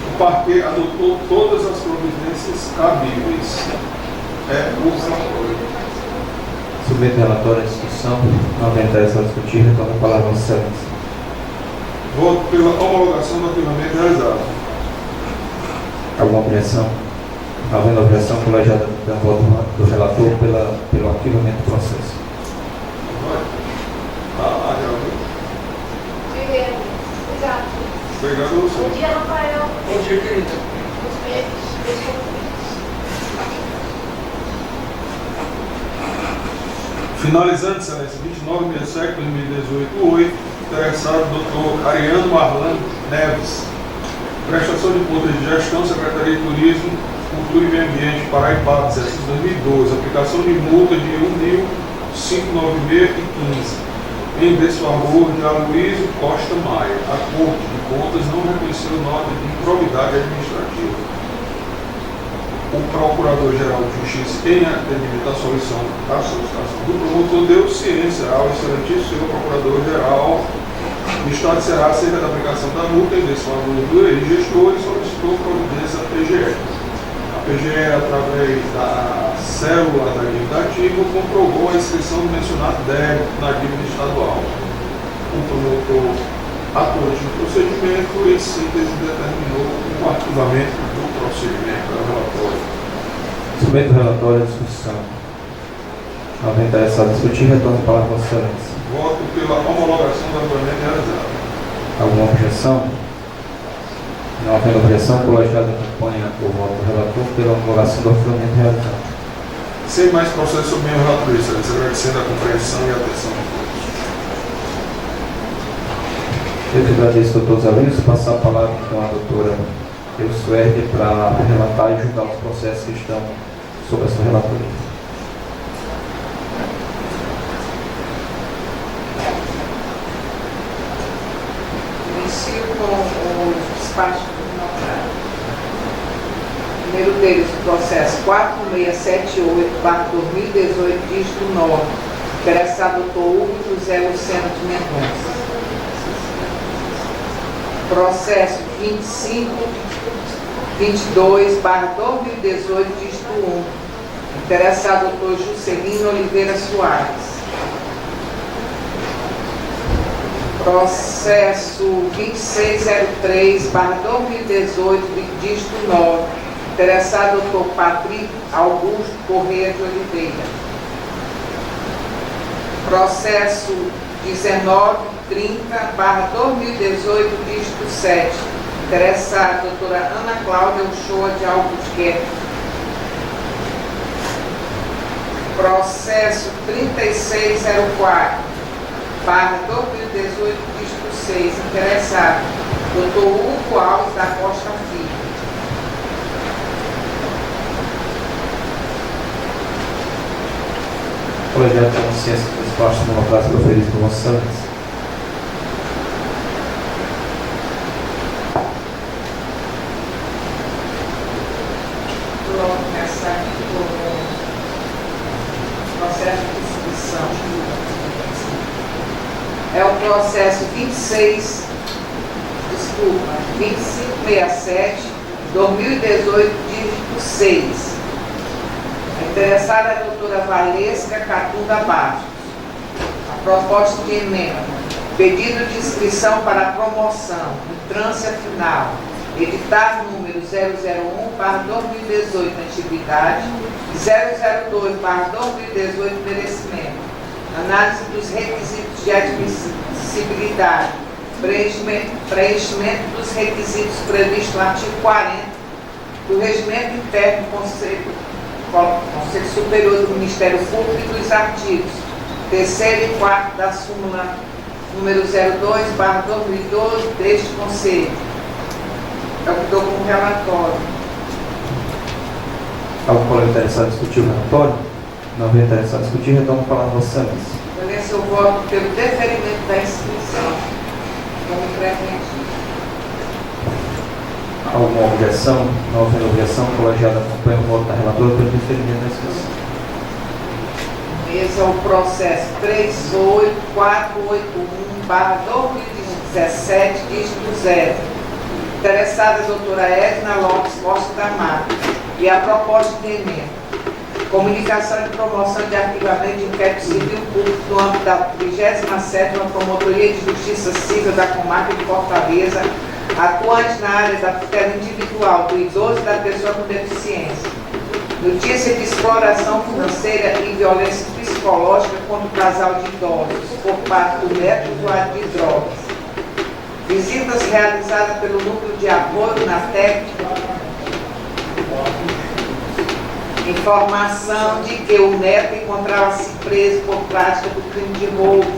o parquê adotou todas as providências cabíveis. É o relatório. Submeto o relatório à discussão. Não havendo interesse a discutir, retorno a palavra ao excelência. Voto pela homologação do arquivamento realizado. Alguma objeção? Não havendo objeção, o colegiado dá voto do relator pelo arquivamento do processo. Obrigado, Lúcio. Bom dia, Rafael. Bom dia, querida. Finalizando, excelência, 29.67/2018, interessado Dr. Ariano Marlano Neves. Prestação de contas de gestão, Secretaria de Turismo, Cultura e Meio Ambiente, Paraibá, exercício 2012. Aplicação de multa de R$ 1.596,15. Em desfavor de Aloysio Costa Maia. A Corte de Contas não reconheceu nota de improbidade administrativa. O Procurador-Geral de Justiça, em atendimento à solicitação do promotor, deu ciência ao excelentíssimo senhor Procurador-Geral do Estado de Ceará acerca da aplicação da multa em desfavor do gestor e solicitou providência à PGE. A PGE, através da célula da dívida ativa, comprovou a inscrição do mencionado débito na dívida estadual. O promotor atuou no procedimento e, em síntese, determinou o arquivamento do procedimento do relatório. Submeto o relatório à discussão. Alguém interessado em discutir, retorno para a Vossa Excelência. Voto pela homologação do arquivamento realizado. Alguma objeção? Não havendo objeção, o colegiado acompanha o voto do relator pela homologação do arquivamento realizado. Sem mais processo sobre minha relatoria, excelência, agradecendo a compreensão e a atenção de todos. Eu que agradeço, doutor Zé, passar a palavra então à doutora Elsuerde para relatar e julgar os processos que estão sob a sua relatoria. Inicio com os despachos do notário. Primeiro deles, o processo 4678/2018, dígito 9, interessado Dr. Hugo José Luciano de Mendonça. Processo 2522/2018, dígito 1, interessado Dr. Juscelino Oliveira Soares. Processo 2603/2018, dígito 9, interessado Dr. Patrick Augusto Corrêa de Oliveira. Processo 1930/2018, dígito 7, interessada doutora Ana Cláudia Uchoa de Albuquerque. Processo 3604/2018, dígito 6, interessado doutor Hugo Alves da Costa Filho. O colegiado tem ciência dos despachos monocráticos proferidos por Vossa Excelência. Vou começar aqui com o processo de inscrição. É o processo 2567/2018, dígito 6. A interessada é a doutora Valesca Catunda Bastos. A proposta de emenda: pedido de inscrição para a promoção, entrância final, edital número 001/2018, antiguidade, e 002/2018, merecimento. Análise dos requisitos de admissibilidade, preenchimento dos requisitos previstos no artigo 40 do Regimento Interno do Conselho Superior do Ministério Público e dos artigos 3º e 4º da súmula número 02/2012 deste Conselho. É o que dou como relatório. Algum colega interessado em discutir o relatório? Não havia interessado em discutir, retorno para a Vossa Excelência. Eu voto pelo deferimento da inscrição como preventivo. Alguma objeção? Não havendo objeção, o colegiado acompanha o voto da relatora pelo deferimento da inscrição. Esse é o processo 38481/2017, dígito 0. Interessada a doutora Edna Lopes Costa da Mata. E a proposta de emenda: comunicação de promoção de arquivamento de inquérito civil público no âmbito da 37ª Promotoria de Justiça Civil da Comarca de Fortaleza, atuante na área da tutela individual do idoso e da pessoa com deficiência. Notícia de exploração financeira e violência psicológica contra o casal de idosos por parte do médico usuário de drogas. Visitas realizadas pelo Núcleo de Apoio na Técnica Informação de que o neto encontrava-se preso por prática do crime de roubo.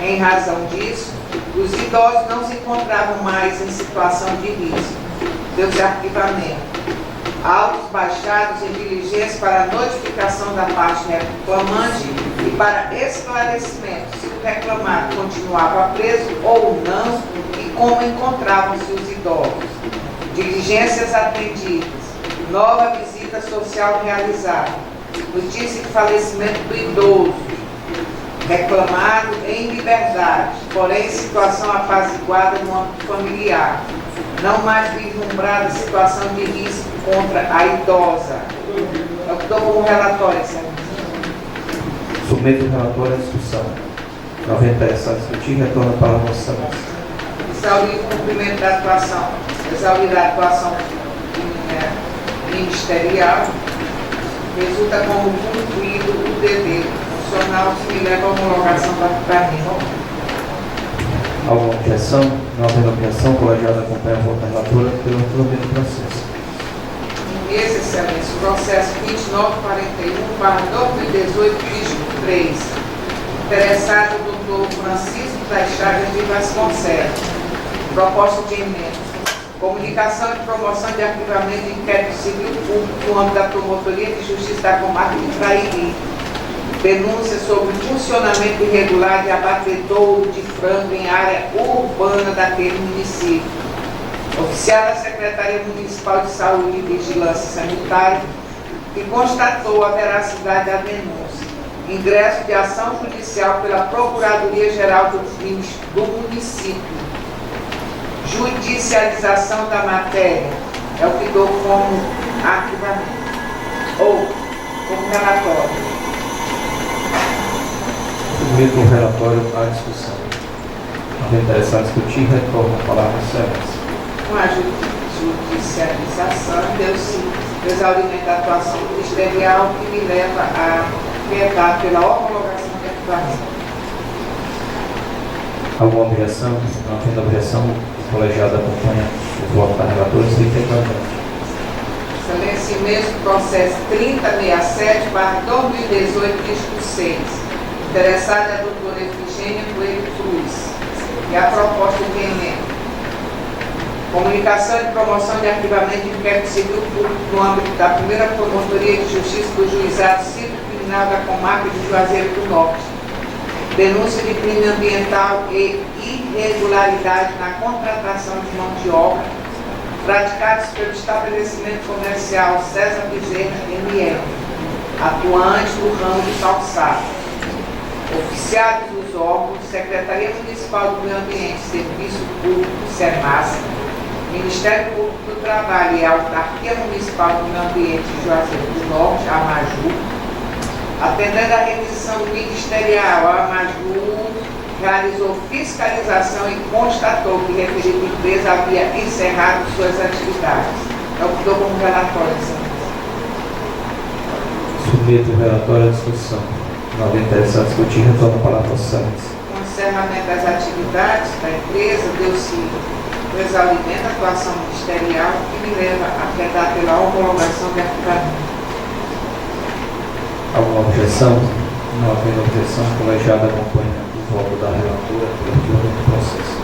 Em razão disso, os idosos não se encontravam mais em situação de risco. Deu-se arquivamento. Autos baixados em diligência para notificação da parte reclamante e para esclarecimento se o reclamado continuava preso ou não e como encontravam-se os idosos. Diligências atendidas. Nova visita social realizada. Notícia de falecimento do idoso. Reclamado em liberdade, porém em situação apaziguada no âmbito familiar. Não mais vislumbrada situação de risco contra a idosa. Eu estou com o relatório, senhor. Submeto o relatório à discussão. Não havendo interessado em discutir, retorna para a votação. Exaurir o cumprimento da atuação. Exaurir a atuação ministerial. Resulta como cumprido o dever funcional que me leva à homologação da arquivamento. Alguma objeção? Não havendo objeção, o colegiado acompanha a voto da relatora pelo arquivamento do processo. Excelência, processo 2941/2018, dígito 3. Interessado o doutor Francisco das Chagas de Vasconcelos. Proposta de emenda. Comunicação de promoção de arquivamento de inquérito civil público no âmbito da Promotoria de Justiça da Comarca de Trairi. Denúncia sobre funcionamento irregular de abatedouro de frango em área urbana daquele município. Oficial da Secretaria Municipal de Saúde e Vigilância Sanitária, que constatou a veracidade da denúncia. Ingresso de ação judicial pela Procuradoria-Geral do município. Judicialização da matéria. É o que dou como arquivamento. Ou como relatório. Submeto o relatório à discussão. Não havendo interessado em discutir, retorna a palavra à excelência. Com a judicialização, deu-se exaurimento da atuação ministerial que me leva a vetar pela homologação de arquivamento. Alguma objeção? Não havendo objeção, o colegiado acompanha o voto da relatora e tecnicamente. Excelência, mesmo processo 3067/2018, dígito 6. Interessada é a doutora Efigênia Coelho Cruz. E a proposta de emenda. Comunicação de promoção de arquivamento de inquérito civil público no âmbito da primeira Promotoria de Justiça do Juizado Civil Criminal da Comarca de Juazeiro do Norte. Denúncia de crime ambiental e irregularidade na contratação de mão de obra praticados pelo estabelecimento comercial César Bezerra M.L., atuante no ramo de calçado. Oficiados dos órgãos, Secretaria Municipal do Meio Ambiente e Serviço Público, SEMAS, Ministério Público do Trabalho e Autarquia Municipal do Meio Ambiente de Juazeiro do Norte, AMAJU. Atendendo à requisição ministerial, a AMAJU realizou fiscalização e constatou que referida empresa havia encerrado suas atividades. É o que dou como relatório, senhor. Submeto o relatório à discussão. Não havendo interessado em discutir, retorna a palavra à excelência. Com o encerramento das atividades da empresa, deu-se o exaurimento da atuação ministerial que me leva a vetar pela homologação de arquivamento. Alguma objeção? Não havendo objeção, o colegiado acompanha o voto da relatora pelo arquivamento do processo.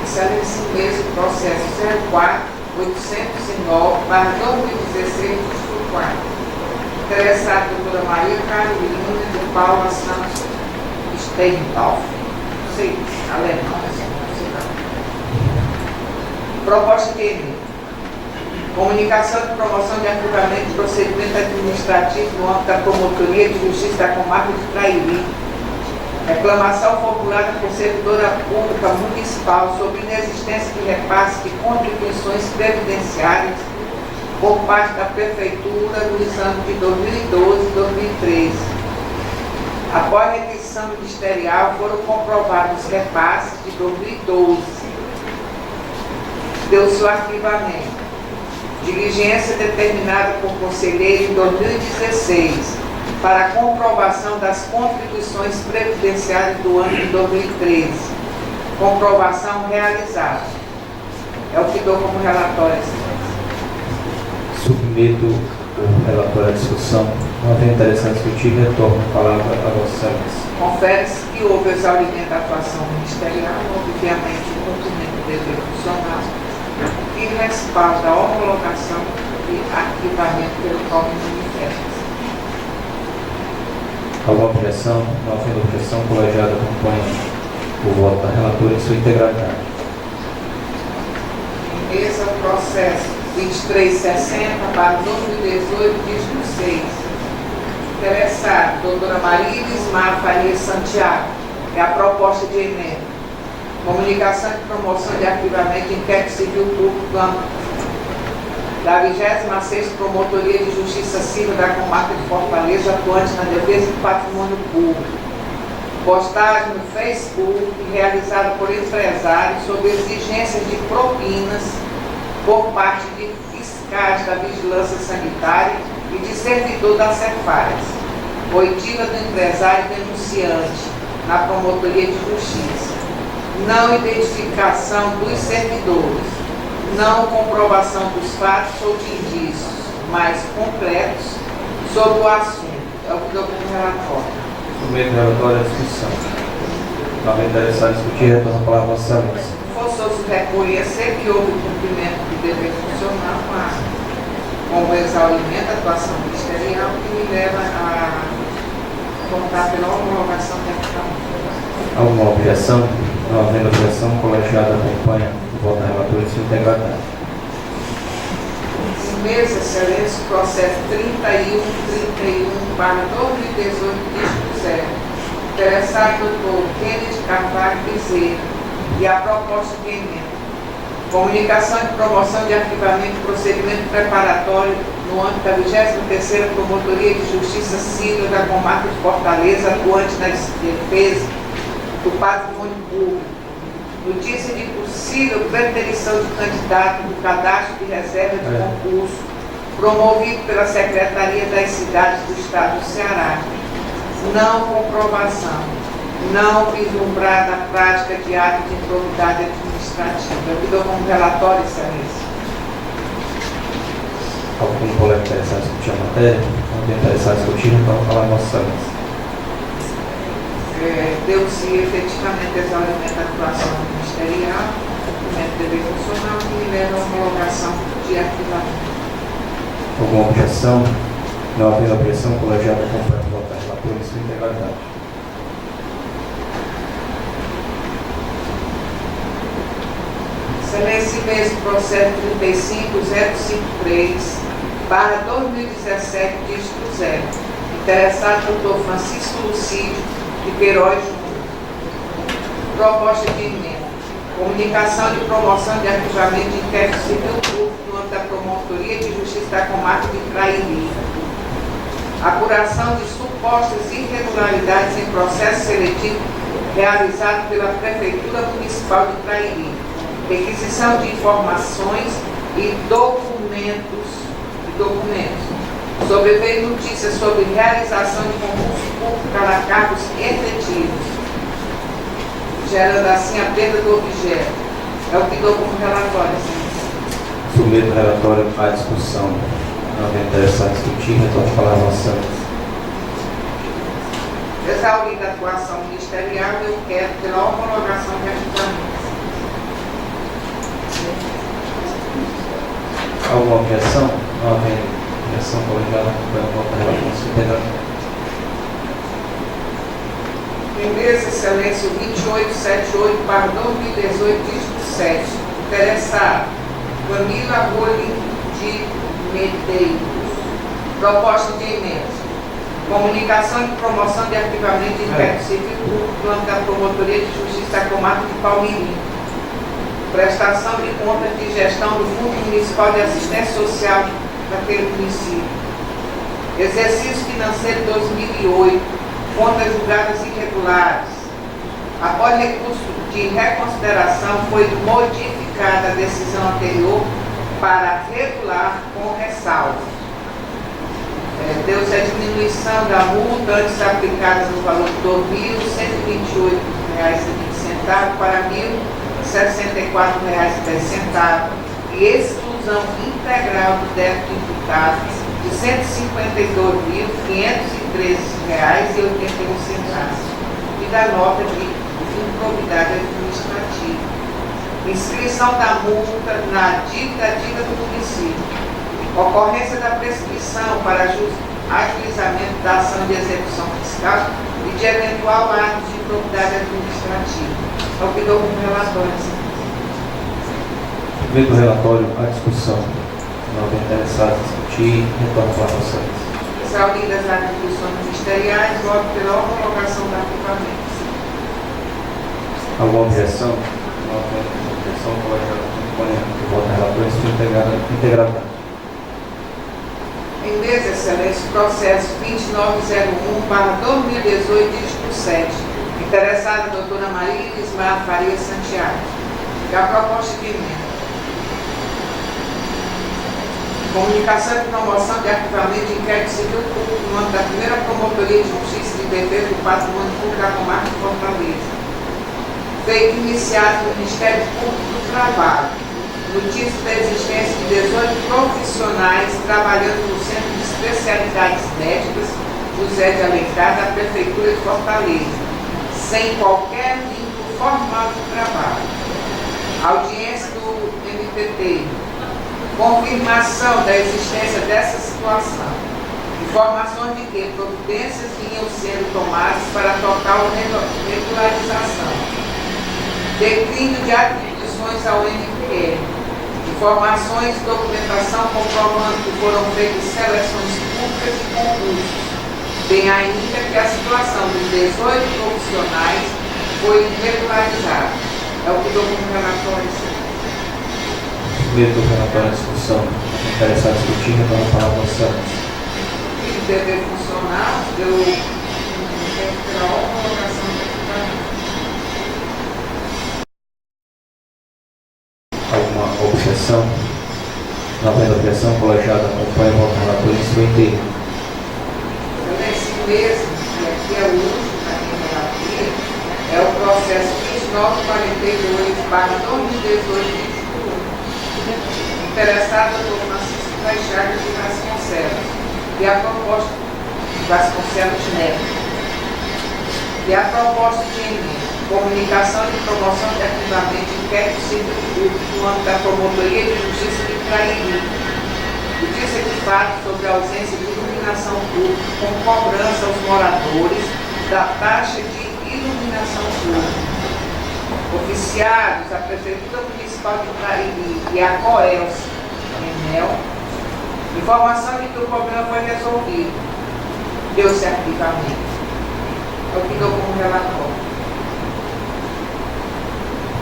Excelência, mesmo processo 04-809/2016, dígito 4. Interessada a doutora Maria Carolina de Paula Santos Steinhoff. Não sei, alemão, não sei não. Proposta de emenda. Comunicação de promoção de arquivamento de procedimento administrativo no âmbito da Promotoria de Justiça da Comarca de Trairi. Reclamação formulada por servidora pública municipal sobre inexistência de repasse de contribuições previdenciárias por parte da Prefeitura nos anos de 2012 e 2013. Após a requisição ministerial, foram comprovados os repasses de 2012. Deu-se o arquivamento. Diligência determinada por conselheiro em 2016 para a comprovação das contribuições previdenciárias do ano de 2013. Comprovação realizada. É o que dou como relatório. Submeto o relator à discussão. Não havendo interesse em discutir, retorno a palavra a Vossa Excelência. Confere-se que houve exaurimento da atuação ministerial, obviamente o cumprimento do dever funcional e respalda a homologação e arquivamento pelo qual me manifesta. Alguma objeção? Não havendo objeção, o colegiado acompanha o voto da relatora em sua integralidade. Mesa processo 2360/2018, dígito 6. Interessado, doutora Maria Lismar Faria Santiago. É a proposta de emenda. Comunicação de promoção de arquivamento de inquérito civil público do âmbito da 26ª Promotoria de Justiça Civil da Comarca de Fortaleza, atuante na defesa do patrimônio público. Postagem no Facebook realizada por empresários sob exigências de propinas por parte de fiscais da Vigilância Sanitária e de servidor da Cefares. Oitiva do empresário denunciante na Promotoria de Justiça. Não identificação dos servidores. Não comprovação dos fatos ou de indícios mais concretos sobre o assunto. É o que deu como relatório. No meio do relatório, a discussão. Não havendo interessado em discutir, retorno a palavra a Vossa Excelência. Forçoso reconhecer que houve cumprimento do dever funcional com o exaurimento da atuação ministerial que me leva a contar pela homologação da arquivamento. Alguma objeção? Não havendo objeção, o colegiado acompanha o voto da relatora em sua integralidade. Mesa, Excelência, processo 31/2018, dígito 0. Interessado, doutor Kennedy Carvalho Bezerra. E a proposta de emenda. Comunicação de promoção de arquivamento de procedimento preparatório no âmbito da 23ª Promotoria de Justiça Civil da Comarca de Fortaleza, atuante na defesa do patrimônio público. Notícia de possível preterição de candidato do cadastro de reserva de concurso promovido pela Secretaria das Cidades do Estado do Ceará. Não comprovação. Não vislumbrada a prática de ato de improbidade administrativa. Eu dou como relatório, Excelência. Algum colega interessado em discutir a matéria? Não tem interessado em discutir, então falar a Vossa Excelência. Deu-se efetivamente exaurimento da atuação ministerial, cumprimento do dever funcional que me leva a homologação de arquivamento. Alguma objeção? Não havendo objeção, o colegiado acompanha o voto da relatora em sua integralidade. Excelência, mesmo processo 35053/2017, dígito 0. Interessado, doutor Francisco Lucídio de Queiroz Júnior. Proposta de emenda. Comunicação de promoção de arquivamento de inquérito civil público no âmbito da Promotoria de Justiça da Comarca de Trairi. Apuração de supostas irregularidades em processo seletivo realizado pela Prefeitura Municipal de Trairi. Requisição de informações e documentos. Sobreveio notícias sobre realização de concurso público para cargos efetivos, gerando assim a perda do objeto. É o que dou como relatório. Submeto o relatório à discussão. Não havendo interessado em discutir, retorno a palavra a Vossa Excelência. Exaurida a atuação ministerial, eu quero pela homologação de arquivamento. Alguma objeção? Não havendo objeção, colegiado acompanha o voto da relatora em sua integralidade. Mesa, Excelência, 2878/2018, dígito 7. Interessado, Camila Rolim de Medeiros. Proposta de emenda. Comunicação de promoção de arquivamento de inquérito civil público no âmbito da Promotoria de Justiça da Comarca de Palmirim. Prestação de contas de gestão do Fundo Municipal de Assistência Social daquele município. Exercício financeiro 2008, contas julgadas irregulares. Após recurso de reconsideração, foi modificada a decisão anterior para regular com ressalva. Deu-se a diminuição da multa antes aplicada no valor de R$ 2.128,20 para R$ 1.064,10 e exclusão integral do débito imputado de R$ 152.513,81 e da nota de improbidade administrativa. Inscrição da multa na dívida do município. Ocorrência da prescrição para ajuizamento da ação de execução fiscal e de eventual ato de improbidade administrativa. É o que dou como relatório. Vendo o relatório, a discussão. Não houver interessados em discutir, retorno para vocês. Exauridas as atribuições ministeriais, voto pela homologação da arquivamento. Alguma objeção? Não havendo objeção, o colegiado acompanha o voto na relatória em sua integridade. Em mesa, excelência, processo 2901/2018, dígito 7. Interessada a doutora Maria Ismar Faria Santiago. Da proposta de emenda. Comunicação de promoção de arquivamento de inquérito civil público no âmbito da primeira Promotoria de Justiça e de Defesa do Patrimônio Público da Comarca de Fortaleza. Feito iniciado no Ministério Público do Trabalho. Notícia da existência de 18 profissionais trabalhando no Centro de Especialidades Médicas José de Alencar da Prefeitura de Fortaleza, sem qualquer vínculo formal de trabalho. Audiência do MPT. Confirmação da existência dessa situação. Informações de que providências vinham sendo tomadas para total regularização. Declínio de atribuições ao MPL. Informações e documentação comprovando que foram feitas seleções públicas e concursos. Bem ainda que a situação dos 18 profissionais foi regularizada. É o que dou como relatório. Primeiro do relatório à discussão. Interessados em discutir, retorno para vocês. E dever funcionar, deu pela homologação do equipamento. Alguma objeção? Não havendo objeção, o colegiado acompanha o voto na relatória em sua integridade. Nesse mesmo, que aqui é o último da minha terapia, é o processo 2942/2018. Interessado por Francisco das Chagas de Vasconcelos e a proposta de Vasconcelos Neto e a proposta de emenda, comunicação de promoção de arquivamento de inquérito civil público no âmbito da Promotoria de Justiça de Trairi. Notícia de fato sobre a ausência de iluminação pública com cobrança aos moradores da taxa de iluminação pública. Oficiados, a Prefeitura Municipal de Trairi e a COELS, Enel, informação de que o problema foi resolvido. Deu-se arquivamento. É o que dou como relatório.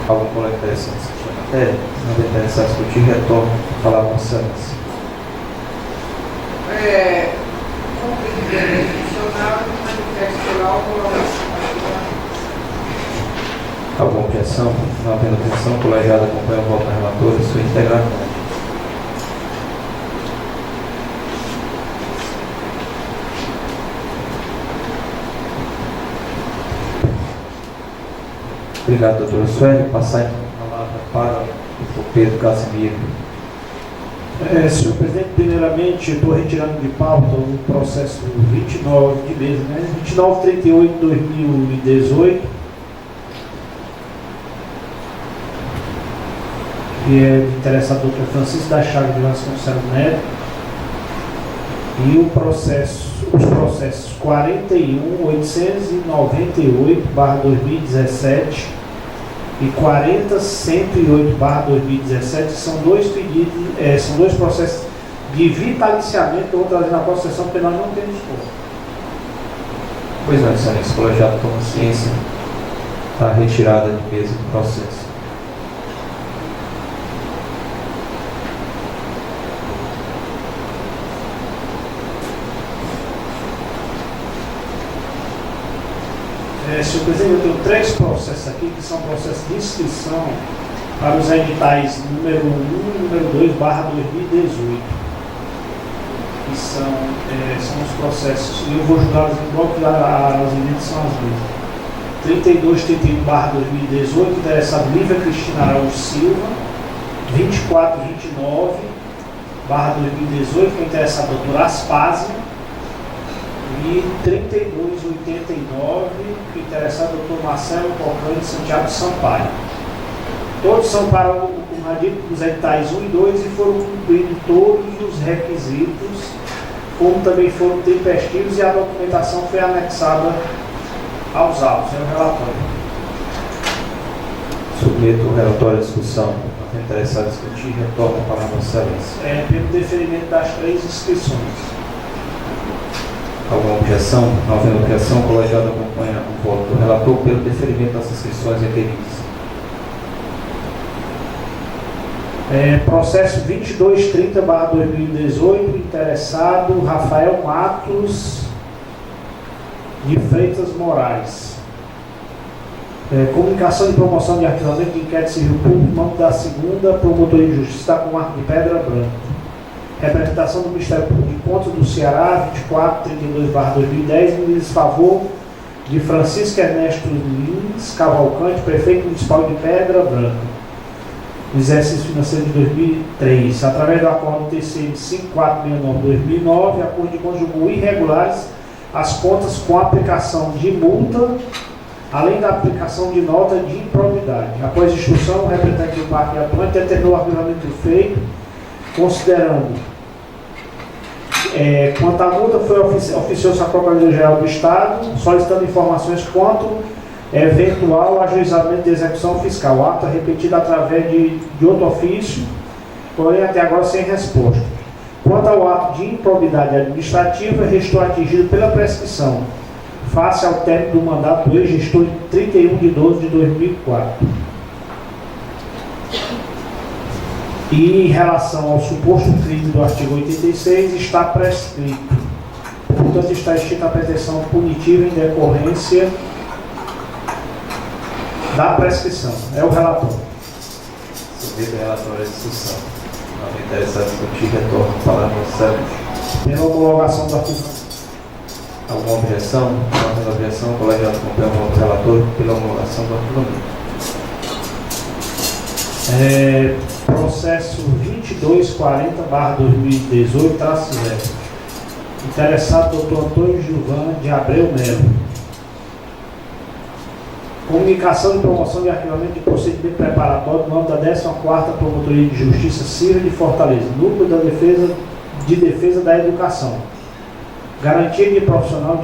Algum colega interessante em discutir a matéria? Não havendo interessado em discutir, retorno para falar com vocês. Cumprir o dever funcional e manifesto pela homologação. Alguma objeção? Não havendo objeção, o colegiado acompanha o voto na relatória em sua integridade. Obrigado, doutora Sueli. Passar então a palavra para o doutor Pedro Casimiro. Senhor presidente, primeiramente, eu estou retirando de pauta o processo 29 de mesa, né? 2938/2018, que é interessado do Dr. Francisco das Chagas de Vasconcelos Neto, e os processos 41.898/2017 e 40.108/2017 são dois pedidos, são dois processos de vitaliciamento que eu vou trazer na próxima sessão, porque nós não temos como. Pois não, excelência, o colegiado toma ciência da retirada de mesa do processo. Senhor presidente, eu tenho 3 processos aqui que são processos de inscrição para os editais número 1 e número 2/2018. Que são os processos, e eu vou julgá-los em bloco, as emendas são as mesmas. 32/2018, interessado Lívia Cristina Araújo Silva. 2429 2018, que é interessado a doutora Aspásia, e 3289, que é interessado a doutor Marcelo Cochrane de Santiago Sampaio. Todos são para o radículo dos editais 1 e 2 e foram cumprindo todos os requisitos, como também foram tempestivos, e a documentação foi anexada aos autos, é o relatório. Submeto o relatório à discussão. Não interessado em discutir, retorno para a Vossa Excelência. Pelo deferimento das 3 inscrições. Alguma objeção? Não havendo objeção, o colegiado acompanha o voto do relator pelo deferimento das inscrições requeridas. Processo 2230/2018, interessado Rafael Matos de Freitas Moraes. Comunicação de promoção de arquivamento de inquérito civil público, nome da segunda Promotoria de Justiça da Comarca de Pedra Branca. Representação do Ministério Público de Contas do Ceará, 2432/2010, em desfavor de Francisco Ernesto Lins Cavalcante, prefeito municipal de Pedra Branca, no exercício financeiro de 2003, através do acordo TC 5469/2009, acordo de contas julgou irregulares as contas com aplicação de multa, além da aplicação de nota de improbidade. Após instrução, o representante do parque atuante determinou o arquivamento do feito, considerando quanto à multa, foi oficioso a Procuradoria-Geral do Estado, solicitando informações quanto eventual ajuizamento de execução fiscal. O ato é repetido através de outro ofício, porém até agora sem resposta. Quanto ao ato de improbidade administrativa, restou atingido pela prescrição, face ao término do mandato do ex-gestor em 31/12/2004. E em relação ao suposto crime do artigo 86, está prescrito. Portanto, está extinta a pretensão punitiva em decorrência da prescrição. É o relatório. Submeto o relatório à discussão. Não havendo interessado em discutir, retorno para a Vossa Excelência. Pela homologação do artigo. Alguma objeção? Não havendo objeção, o colegiado acompanha o voto do relator pela homologação do arquivamento. Processo 2240/2018, interessado Dr. Antônio Gilvan de Abreu Melo. Comunicação de promoção de arquivamento de procedimento preparatório, nome da 14ª Promotoria de Justiça Civil de Fortaleza, Núcleo da Defesa da Educação. Garantia de profissional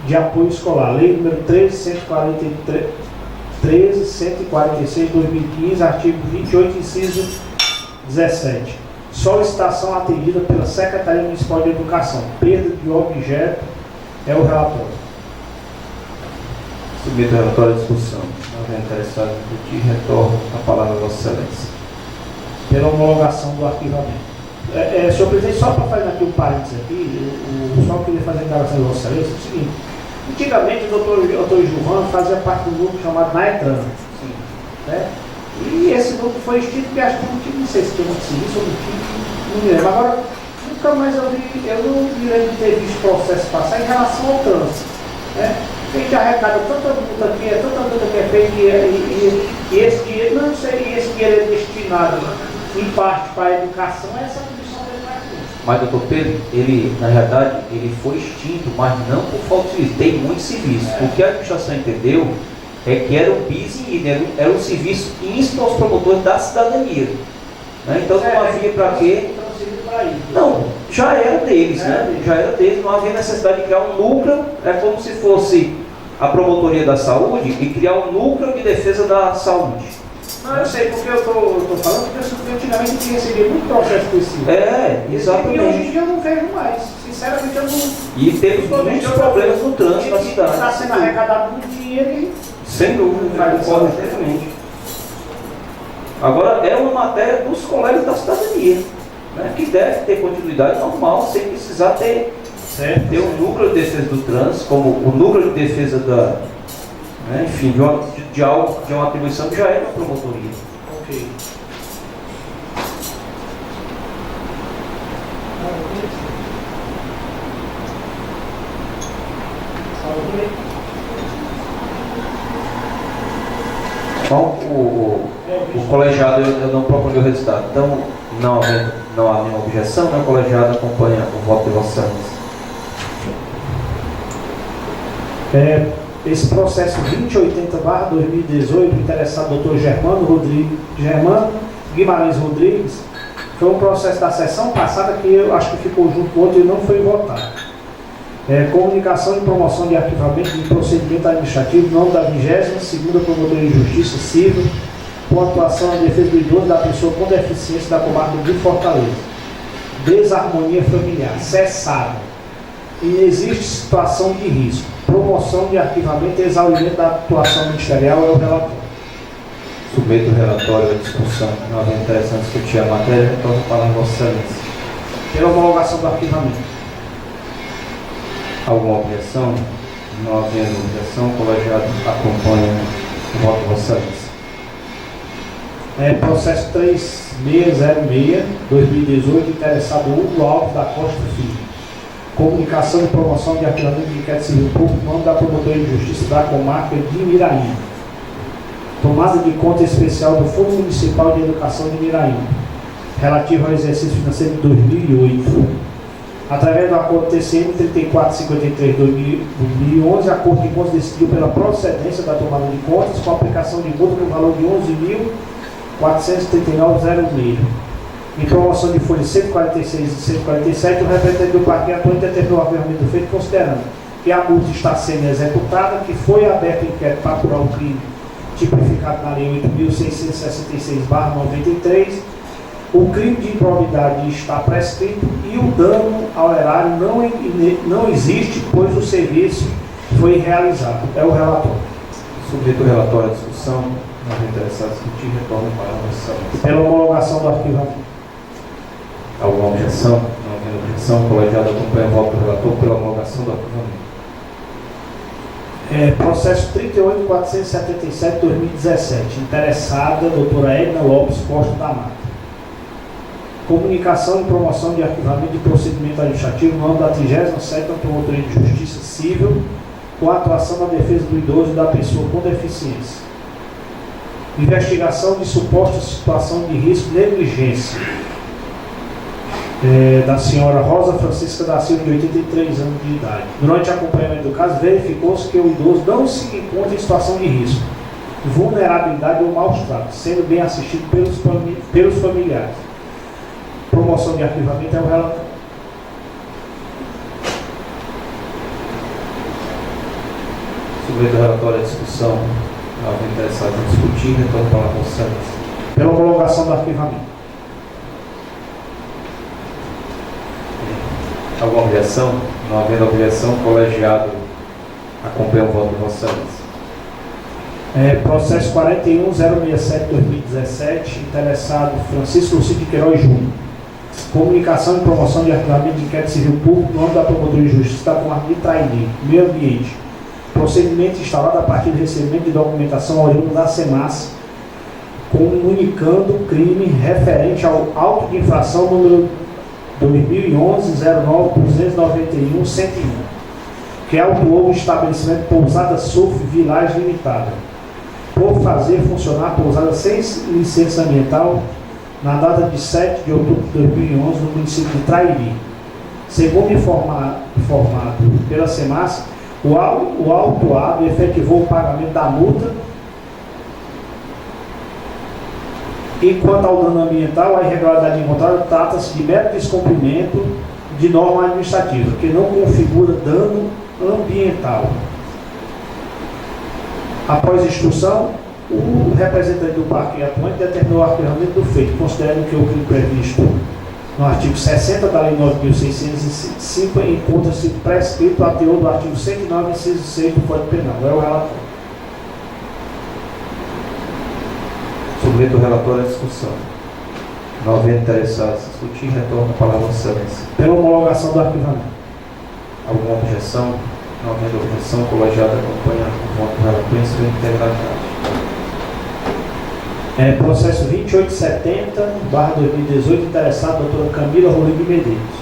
de apoio escolar. Lei número 13.146/2015, artigo 28, inciso 17. Solicitação atendida pela Secretaria Municipal de Educação. Perda de objeto é o relatório. Submeto o relatório à discussão. Não havendo interessado em discutir, retorno a palavra a Vossa Excelência. Pela homologação do arquivamento. Senhor presidente, só para fazer aqui um parênteses aqui, eu só queria fazer a declaração de Vossa Excelência, é o seguinte: antigamente o doutor Gilvan fazia parte do grupo chamado Naetran, né? E esse grupo foi extinto porque acho que não sei se tinha muito serviço ou não tinha, não me lembro. Agora, nunca mais eu não me lembro de ter visto processo passar em relação ao trânsito, né? A gente arrecada tanta multa que é feita e esse dinheiro, não sei, esse dinheiro é destinado em parte para a educação, essa comissão dele vai ter. Mas, doutor Pedro, ele, na realidade, ele foi extinto, mas não por falta de serviço. Tem muito serviço. O que a administração entendeu é que era um bis in idem, era um serviço íntimo aos promotores da cidadania. Né? Então não havia para quê. Não, já era deles, né? Já era deles, não havia necessidade de criar um núcleo, é como se fosse a promotoria da saúde e criar um núcleo de defesa da saúde. Não, eu sei, porque eu estou falando porque antigamente a gente recebia muito processo desse. Exatamente. E hoje em dia eu não vejo mais. Sinceramente, eu não. E temos muitos problemas no trânsito da cidade. Está sendo arrecadado muito dinheiro e. Sem dúvida, concordo perfeitamente. Agora, é uma matéria dos colegas da cidadania, né, que deve ter continuidade normal, sem precisar ter um núcleo de defesa do trânsito, como o núcleo de defesa da. Né, enfim, de uma atribuição que já é da promotoria. Ok. Bom, o colegiado eu não proponho o resultado. Então, não há nenhuma objeção, né? O colegiado acompanha o voto de Vossa Excelência. Esse processo 2080/2018, interessado Dr. Germano Guimarães Rodrigues, foi um processo da sessão passada que eu acho que ficou junto com o outro e não foi votado. Comunicação e promoção de arquivamento de procedimento administrativo, no nome da 22ª Promotoria de Justiça Civil, com atuação na defesa do idoso da pessoa com deficiência da comarca de Fortaleza. Desarmonia familiar, cessada. Inexiste situação de risco. Promoção de arquivamento e exaurimento da atuação ministerial é o relatório. Submeto o relatório à discussão. Não havendo interesse em discutir a matéria, retorno a palavra a Vossa Excelência. Pela homologação do arquivamento. Alguma objeção? Não havendo objeção, o colegiado acompanha o voto de Vossa Excelência. Processo 3606/2018, interessado Hugo Alves da Costa Filho. Comunicação e promoção de arquivamento de inquérito civil público, no nome da Promotoria de Justiça da Comarca de Miraína. Tomada de conta especial do Fundo Municipal de Educação de Miraína, relativo ao exercício financeiro de 2008. Através do acordo TCM 3453/2011, a Corte de Contas decidiu pela procedência da tomada de contas com aplicação de multa no valor de 11.439,06. Em promoção de folhas 146 e 147, o representante do parque atuante determinou o arquivamento do feito, considerando que a multa está sendo executada, que foi aberto inquérito para apurar o crime tipificado na Lei 8.666/93, o crime de improbidade está prescrito e o dano ao erário não existe, pois o serviço foi realizado. É o relatório. Submeto o relatório à discussão. Não havendo interessado em discutir, retorno para a Vossa Excelência. Pela homologação do arquivamento. Alguma objeção? Não havendo objeção, o colegiado acompanha o voto do relator pela homologação do arquivamento. Processo 38.477/2017, interessada doutora Edna Lopes Costa da Mata. Comunicação e promoção de arquivamento de procedimento administrativo, no nome da 37ª Promotoria de Justiça Civil, com a atuação na defesa do idoso e da pessoa com deficiência. Investigação de suposta situação de risco e negligência da senhora Rosa Francisca da Silva, de 83 anos de idade. Durante o acompanhamento do caso, verificou-se que o idoso não se encontra em situação de risco, vulnerabilidade ou maus tratos, sendo bem assistido pelos familiares. Promoção de arquivamento é o relatório. Submeto o relatório à discussão. Não havendo interessado em discutir, retorno para a Vossa Excelência. Pela homologação do arquivamento. Alguma objeção? Não havendo objeção, o colegiado acompanha o voto de Vossa Excelência. Processo 41.067/2017, interessado Francisco Lucídio Queiroz Júnior. Comunicação e promoção de arquivamento de inquérito civil público, no nome da Promotoria de Justiça da Comarca de Trairi, Meio Ambiente. Procedimento instalado a partir do recebimento de documentação oriunda da SEMAS, comunicando o crime referente ao auto de infração número 2011-09-291-101, que autuou o estabelecimento Pousada Surf Village Limitada, por fazer funcionar pousada sem licença ambiental na data de 7 de outubro de 2011 no município de Trairi. Segundo informado pela SEMAS, o autuado efetivou o pagamento da multa. E quanto ao dano ambiental, a irregularidade encontrada trata-se de mero descumprimento de norma administrativa, que não configura dano ambiental. Após instrução, o representante do parque atuante determinou o arquivamento do feito, considerando que o crime previsto no artigo 60 da Lei 9.605 encontra-se prescrito a teor do artigo 109, inciso 6 do Código Penal. É o relatório. Submeto o relatório à discussão. Não havendo interessados em discutir, retorno a palavra a Vossa Excelência. Pela homologação do arquivamento. Alguma objeção? Não havendo objeção, o colegiado acompanha o voto do relator em sua integralidade. Processo 2870/2018, interessado doutora Camila Rodrigues Medeiros.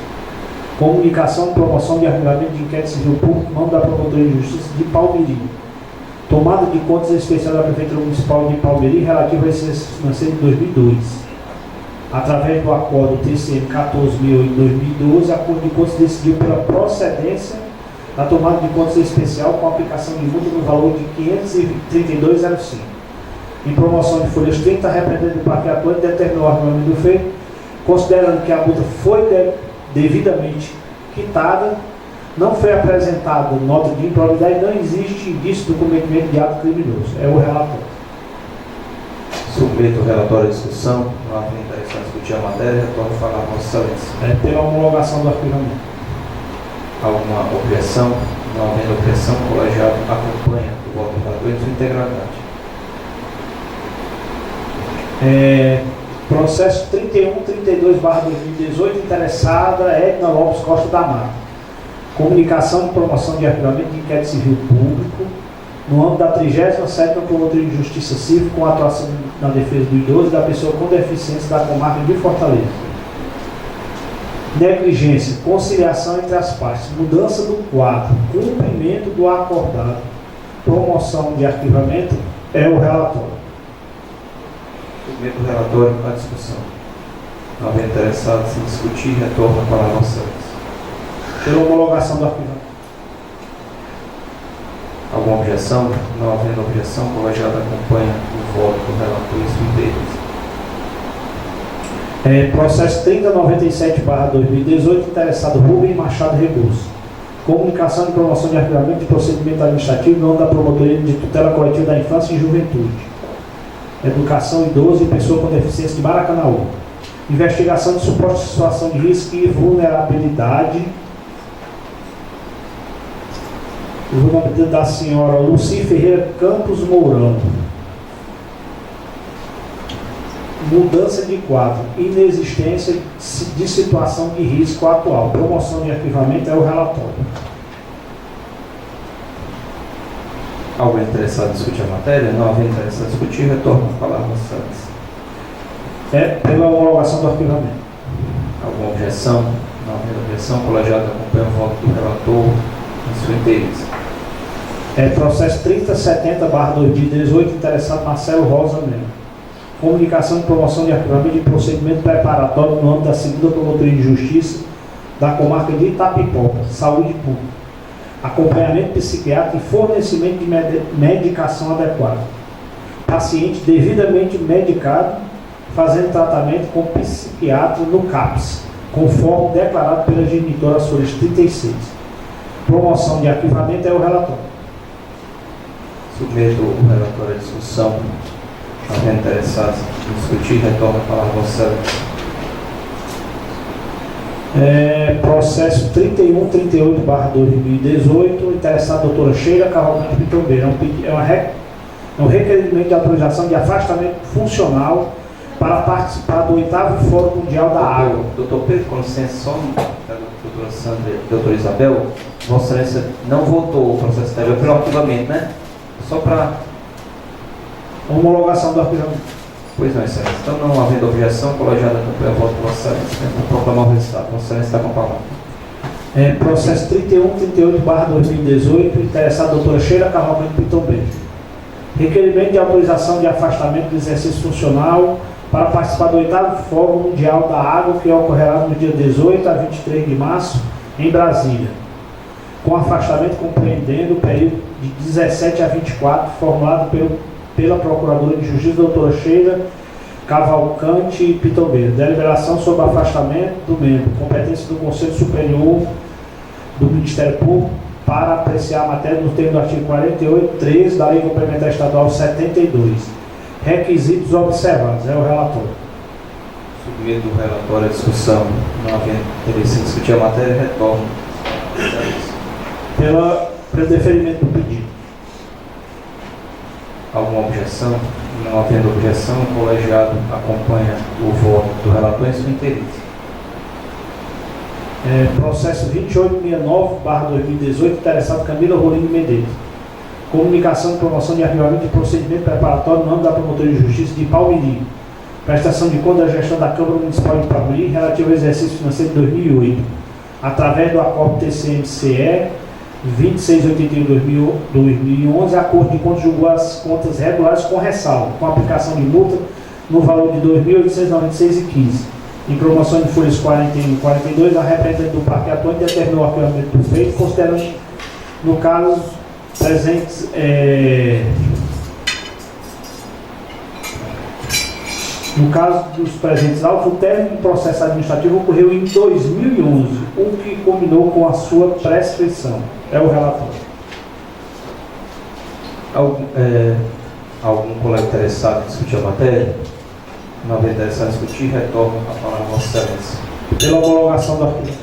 Comunicação e promoção de arquivamento de inquérito civil público, no nome da Promotoria de Justiça de Palmeirinho. tomada de contas especial da Prefeitura Municipal de Palmeirim relativa ao exercício financeiro de 2002. Através do acordo TCM 14.000 em 2012, a Corte de Contas decidiu pela procedência da tomada de contas especial com aplicação de multa no valor de R$ 532,05. Em promoção de folhas 30, a representante do Parque Atuante determinou o arquivamento do feito, considerando que a multa foi devidamente quitada, não foi apresentada nota de improbidade, não existe indício do cometimento de ato criminoso. É o relatório. Submeto o relatório à discussão. Não havendo interesse em discutir a matéria, retorno a falar a Vossa Excelência. É pela homologação do arquivamento. Alguma objeção? Não havendo objeção, o colegiado acompanha o voto do relator em sua integralidade. Processo 3132/2018, interessada Edna Lopes Costa da Mata. Comunicação de promoção de arquivamento de inquérito civil público no âmbito da 37ª Promotoria de Justiça Civil com atuação na defesa do idoso e da pessoa com deficiência da comarca de Fortaleza. Negligência, conciliação entre as partes, mudança do quadro, cumprimento do acordado, promoção de arquivamento, é o relatório. Submeto o relatório à discussão. Não havendo interessado em discutir, retorno a palavra a Vossa Excelência. Pela homologação do arquivamento. Alguma objeção? Não havendo objeção, o colegiado acompanha o voto do relator em sua integralidade. Processo 3097/2018, interessado Rubem Machado Rebouças. Comunicação de promoção de arquivamento de procedimento administrativo no âmbito da Promotoria de Tutela Coletiva da Infância e Juventude, Educação, Idoso e Pessoa com Deficiência de Maracanaú. Investigação de suposta situação de risco e vulnerabilidade da senhora Luci Ferreira Campos Mourão. Mudança de quadro, inexistência de situação de risco atual. Promoção de arquivamento é o relatório. Algum interessado em discutir a matéria? Não havendo interessado em discutir, retorno a palavra a Vossa Excelência. É pela homologação do arquivamento. Alguma objeção? Não havendo objeção, o colegiado acompanha o voto do relator em sua integralidade. Processo 3070/2018, interessado Marcelo Rosa Melo. Comunicação de promoção de arquivamento de procedimento preparatório no âmbito da 2ª Promotoria de Justiça da comarca de Itapipoca, Saúde Pública. Acompanhamento psiquiátrico e fornecimento de medicação adequada. Paciente devidamente medicado, fazendo tratamento com psiquiatra no CAPS, conforme declarado pela genitora às folhas 36. Promoção de arquivamento é o relatório. Submeto o relatório à discussão. Havendo interessados em discutir, retorno a palavra a Vossa Excelência. Processo 3138/2018, interessada a doutora Sheila Cavalcante Pitombeira. É um requerimento de autorização de afastamento funcional para participar do 8º Fórum Mundial da Água. Doutor Pedro, com licença, só a doutora Sandra e a doutora Isabel, Vossa Excelência não votou o processo anterior pelo arquivamento, né? Só para homologação do arquivamento. Pois não, Excelência. Então, não havendo objeção, o colegiado acompanha o voto de Vossa Excelência. Vou proclamar o resultado. Vossa Excelência está com a palavra. Processo 3138/2018, interessada a doutora Sheila Cavalcante Pitombeira. Requerimento de autorização de afastamento do exercício funcional para participar do 8º Fórum Mundial da Água, que ocorrerá no dia 18 a 23 de março, em Brasília, com afastamento compreendendo o período de 17 a 24, formulado pela Procuradora de Justiça, doutora Sheila Cavalcante Pitombeira. Deliberação sobre afastamento do membro, competência do Conselho Superior do Ministério Público para apreciar a matéria no termo do artigo 48.13 da Lei Complementar Estadual 72. Requisitos observados. É o relatório. Submeto o relatório à discussão. Não havendo interesse em discutir a matéria, retorno. Pelo deferimento do pedido. Alguma objeção? Não havendo objeção, o colegiado acompanha o voto do relator em sua integralidade. Processo 2869/2018, interessado Camila Rolino Medeiros. Comunicação de promoção de arquivamento de procedimento preparatório no âmbito da Promotoria de Justiça de Palmeirim. Prestação de conta da gestão da Câmara Municipal de Palmeirim relativo ao exercício financeiro de 2008, através do acordo TCM-CE 2681/2011, acordo de contas julgou as contas regulares com ressalva, com aplicação de multa no valor de R$ 2.896,15. Em promoção de folhas 41 e 42, a representante do Parque atuante determinou o arquivamento do feito, considerando, no caso, presentes. No caso dos presentes autos, o término do processo administrativo ocorreu em 2011, o que combinou com a sua prescrição. É o relatório. Algum colega interessado em discutir a matéria? Não havendo interessado em discutir, retorno a palavra a Vossa Excelência. Pela homologação do arquivo.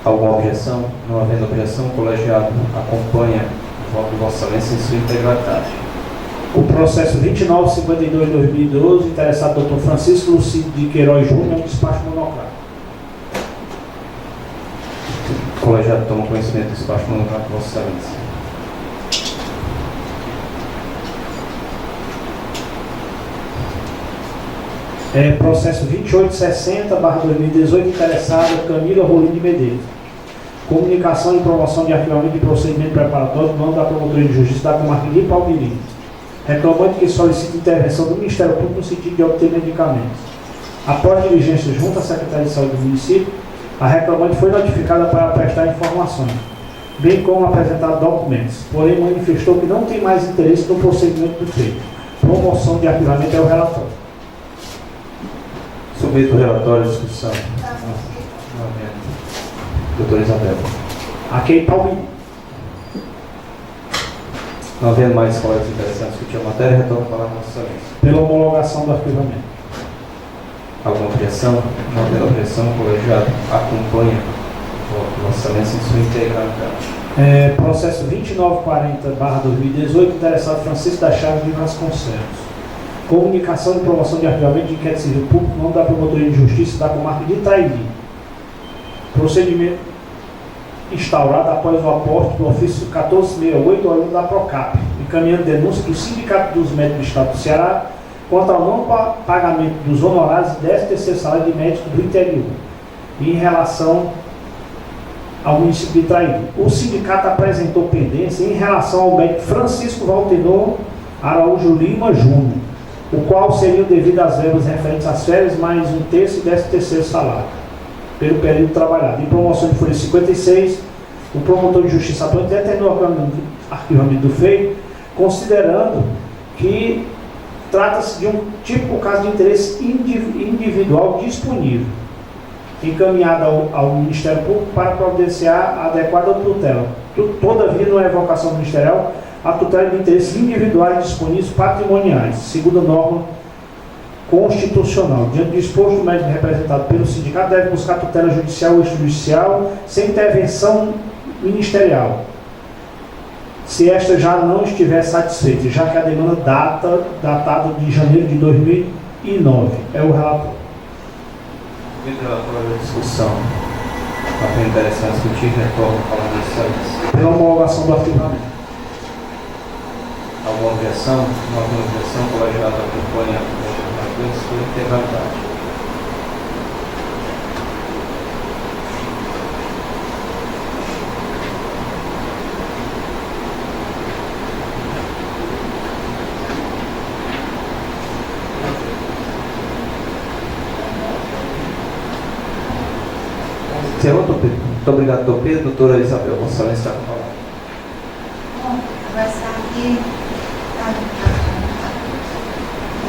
Alguma objeção? Não havendo objeção, o colegiado acompanha o voto de Vossa Excelência em sua integralidade. O processo 2952/2012, interessado Dr. Francisco Lucido de Queiroz Júnior, um despacho monocrático. O colegiado toma conhecimento do despacho monocrático de Vossa Excelência. Processo 2860/2018, interessada Camila Rolim de Medeiros. Comunicação e promoção de arquivamento de procedimento preparatório do nome da Promotoria de Justiça da Comarca de Palmirim. Reclamante que solicita intervenção do Ministério Público no sentido de obter medicamentos. Após diligência junto à Secretaria de Saúde do município, a reclamante foi notificada para prestar informações, bem como apresentar documentos, porém manifestou que não tem mais interesse no procedimento do feito. Promoção de arquivamento é o relatório. Submeto o relatório à discussão. Não havendo. Doutora Isabel. Aqui em Palmirim. Não havendo mais colegas interessados em discutir a matéria, retorno a palavra a Vossa Excelência. Pela homologação do arquivamento. Alguma objeção? Não havendo objeção, o colegiado acompanha o voto de Vossa Excelência em sua integralidade. Processo 2940/2018, interessado Francisco da Chaves de Vasconcelos. Comunicação e promoção de arquivamento de inquérito civil público no nome da Promotoria de Justiça da Comarca de Itairi. Procedimento instaurado após o aporte do ofício 1468 da PROCAP, encaminhando denúncia do Sindicato dos Médicos do Estado do Ceará quanto ao não pagamento dos honorários e 13º salário de médicos do interior, em relação ao município de Itairi. O sindicato apresentou pendência em relação ao médico Francisco Valtenor Araújo Lima Júnior, o qual seria devido às verbas referentes às férias, mais 1/3 e 13º salário, pelo período trabalhado. Em promoção de folha 56, o promotor de justiça atuante determinou o arquivamento do feito, considerando que trata-se de um típico caso de interesse individual disponível, encaminhado ao Ministério Público para providenciar a adequada tutela. Todavia, não é vocação ministerial a tutela de interesses individuais disponíveis patrimoniais, segundo a norma constitucional. Diante do disposto, o médico representado pelo sindicato deve buscar tutela judicial ou extrajudicial sem intervenção ministerial, se esta já não estiver satisfeita, já que a demanda datada de janeiro de 2009. É o relatório. Submeto o relatório à discussão. Não havendo interessado em discutir, retorno a palavra a Vossa Excelência. Pela homologação do arquivamento. Alguma objeção? Não havendo objeção, o colegiado acompanha o voto em sua integralidade. Senhor, doutor Pedro. Muito obrigado, doutor Pedro. Doutora Isabel, Vossa Excelência está com a palavra.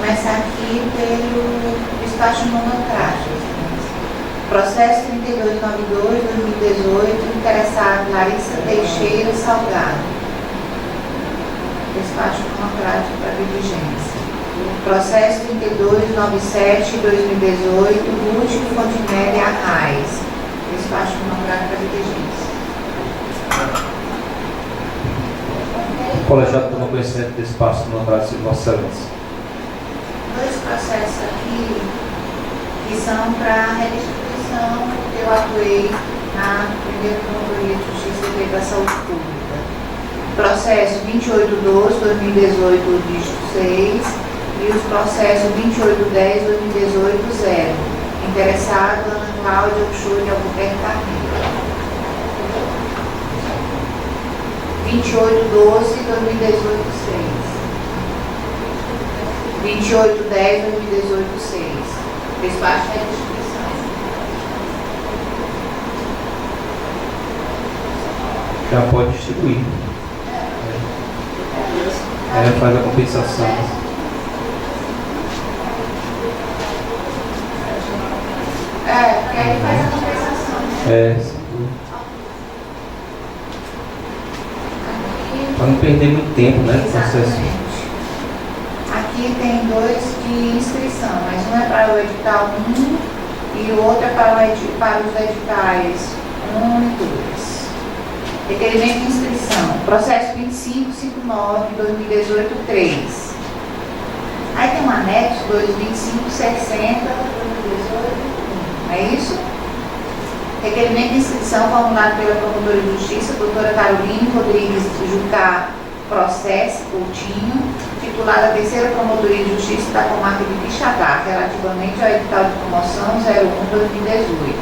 Começar aqui pelo despacho monocrático. Processo 3292/2018, interessado Larissa Teixeira Salgado. Despacho monocrático para diligência. Processo 3297/2018, Lúcio Fontenelle Arraes. Despacho monocrático para diligência. O colegiado toma conhecimento desse passo monocrático de Vossa Excelência. Dois processos aqui que são para restituição, porque eu atuei na primeira Promotoria de Justiça e da Saúde Pública. Processo 2812/2018, dígito 6, e os processos 2810/2018, 0. Interessado, Ana Cláudia Uxuri Albuquerque Carneiro. 2812, 2018, 6. 2810, 2018, 6. Fez parte da distribuição. Já pode distribuir. Faz a compensação. Porque aí faz a compensação. Para não perder muito tempo, né? Exatamente. Aqui tem dois de inscrição, mas um é para o edital 1 e o outro é para os editais 1 e 2. Requerimento de inscrição, processo 2559, 2018, 3. Aí tem um anexo 22560, 2018, 1. É isso? Requerimento de inscrição formulado pela Promotora de Justiça, doutora Caroline Rodrigues Jucá Processo Coutinho, titulada Terceira Promotoria de Justiça da Comarca de Quixadá, relativamente ao edital de promoção 01/2018.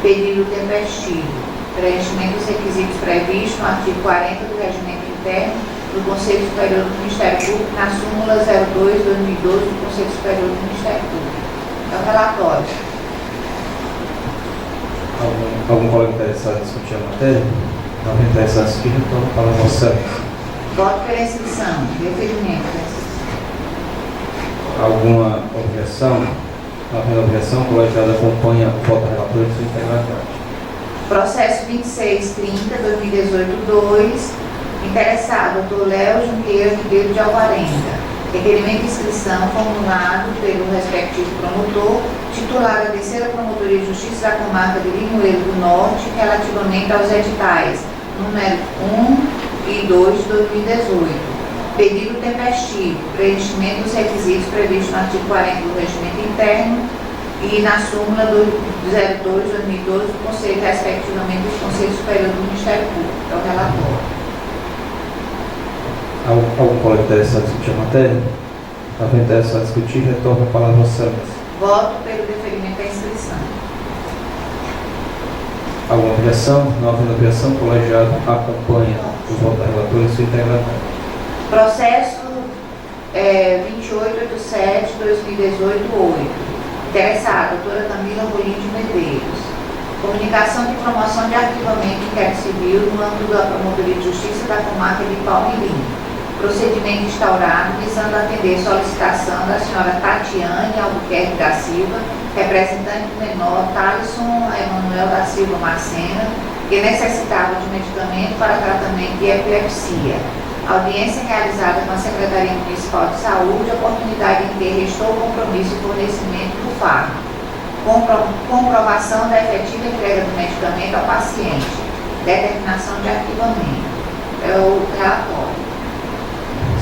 Pedido tempestivo. Preenchimento dos requisitos previstos no artigo 40 do Regimento Interno do Conselho Superior do Ministério Público, na súmula 02/2012 do Conselho Superior do Ministério Público. É o relatório. Algum colega interessado em discutir a matéria? Não interessado em discutir, retorno para a vossa. Voto pela inscrição. Deferimento. Alguma objeção? Não havendo objeção, o colegiado acompanha o voto relator de sua integralidade. Processo 2630, 2018, 2. Interessado, Dr. Léo Junqueira Ribeiro de Alvarenga. Requerimento de inscrição formulado pelo respectivo promotor, titular da Terceira Promotoria de Justiça da Comarca de Limoeiro do Norte, relativamente aos editais número 1 e 2 de 2018. Pedido tempestivo, preenchimento dos requisitos previstos no artigo 40 do Regimento Interno e na súmula 02/2012 do Conselho, respectivamente, do Conselho Superior do Ministério Público. É o relatório. Algum colega interessado em discutir a matéria? Havendo interessado em discutir, retorno a palavra ao Excelência. Voto pelo deferimento da inscrição. Alguma objeção? Não havendo objeção, o colegiado acompanha o voto da relatora em sua integralidade. Processo 2887, 2018, 8. Interessado, doutora Camila Rolim de Medeiros. Comunicação de promoção de arquivamento de inquérito civil no âmbito da Promotoria de Justiça da Comarca de Palmirim. Procedimento instaurado visando atender solicitação da senhora Tatiane Albuquerque da Silva, representante do menor Thaleson Emanuel da Silva Marcena, que necessitava de medicamento para tratamento de epilepsia. Audiência realizada com a Secretaria Municipal de Saúde, oportunidade em que restou o compromisso de fornecimento do fármaco. Comprovação da efetiva entrega do medicamento ao paciente. Determinação de arquivamento. É o relatório.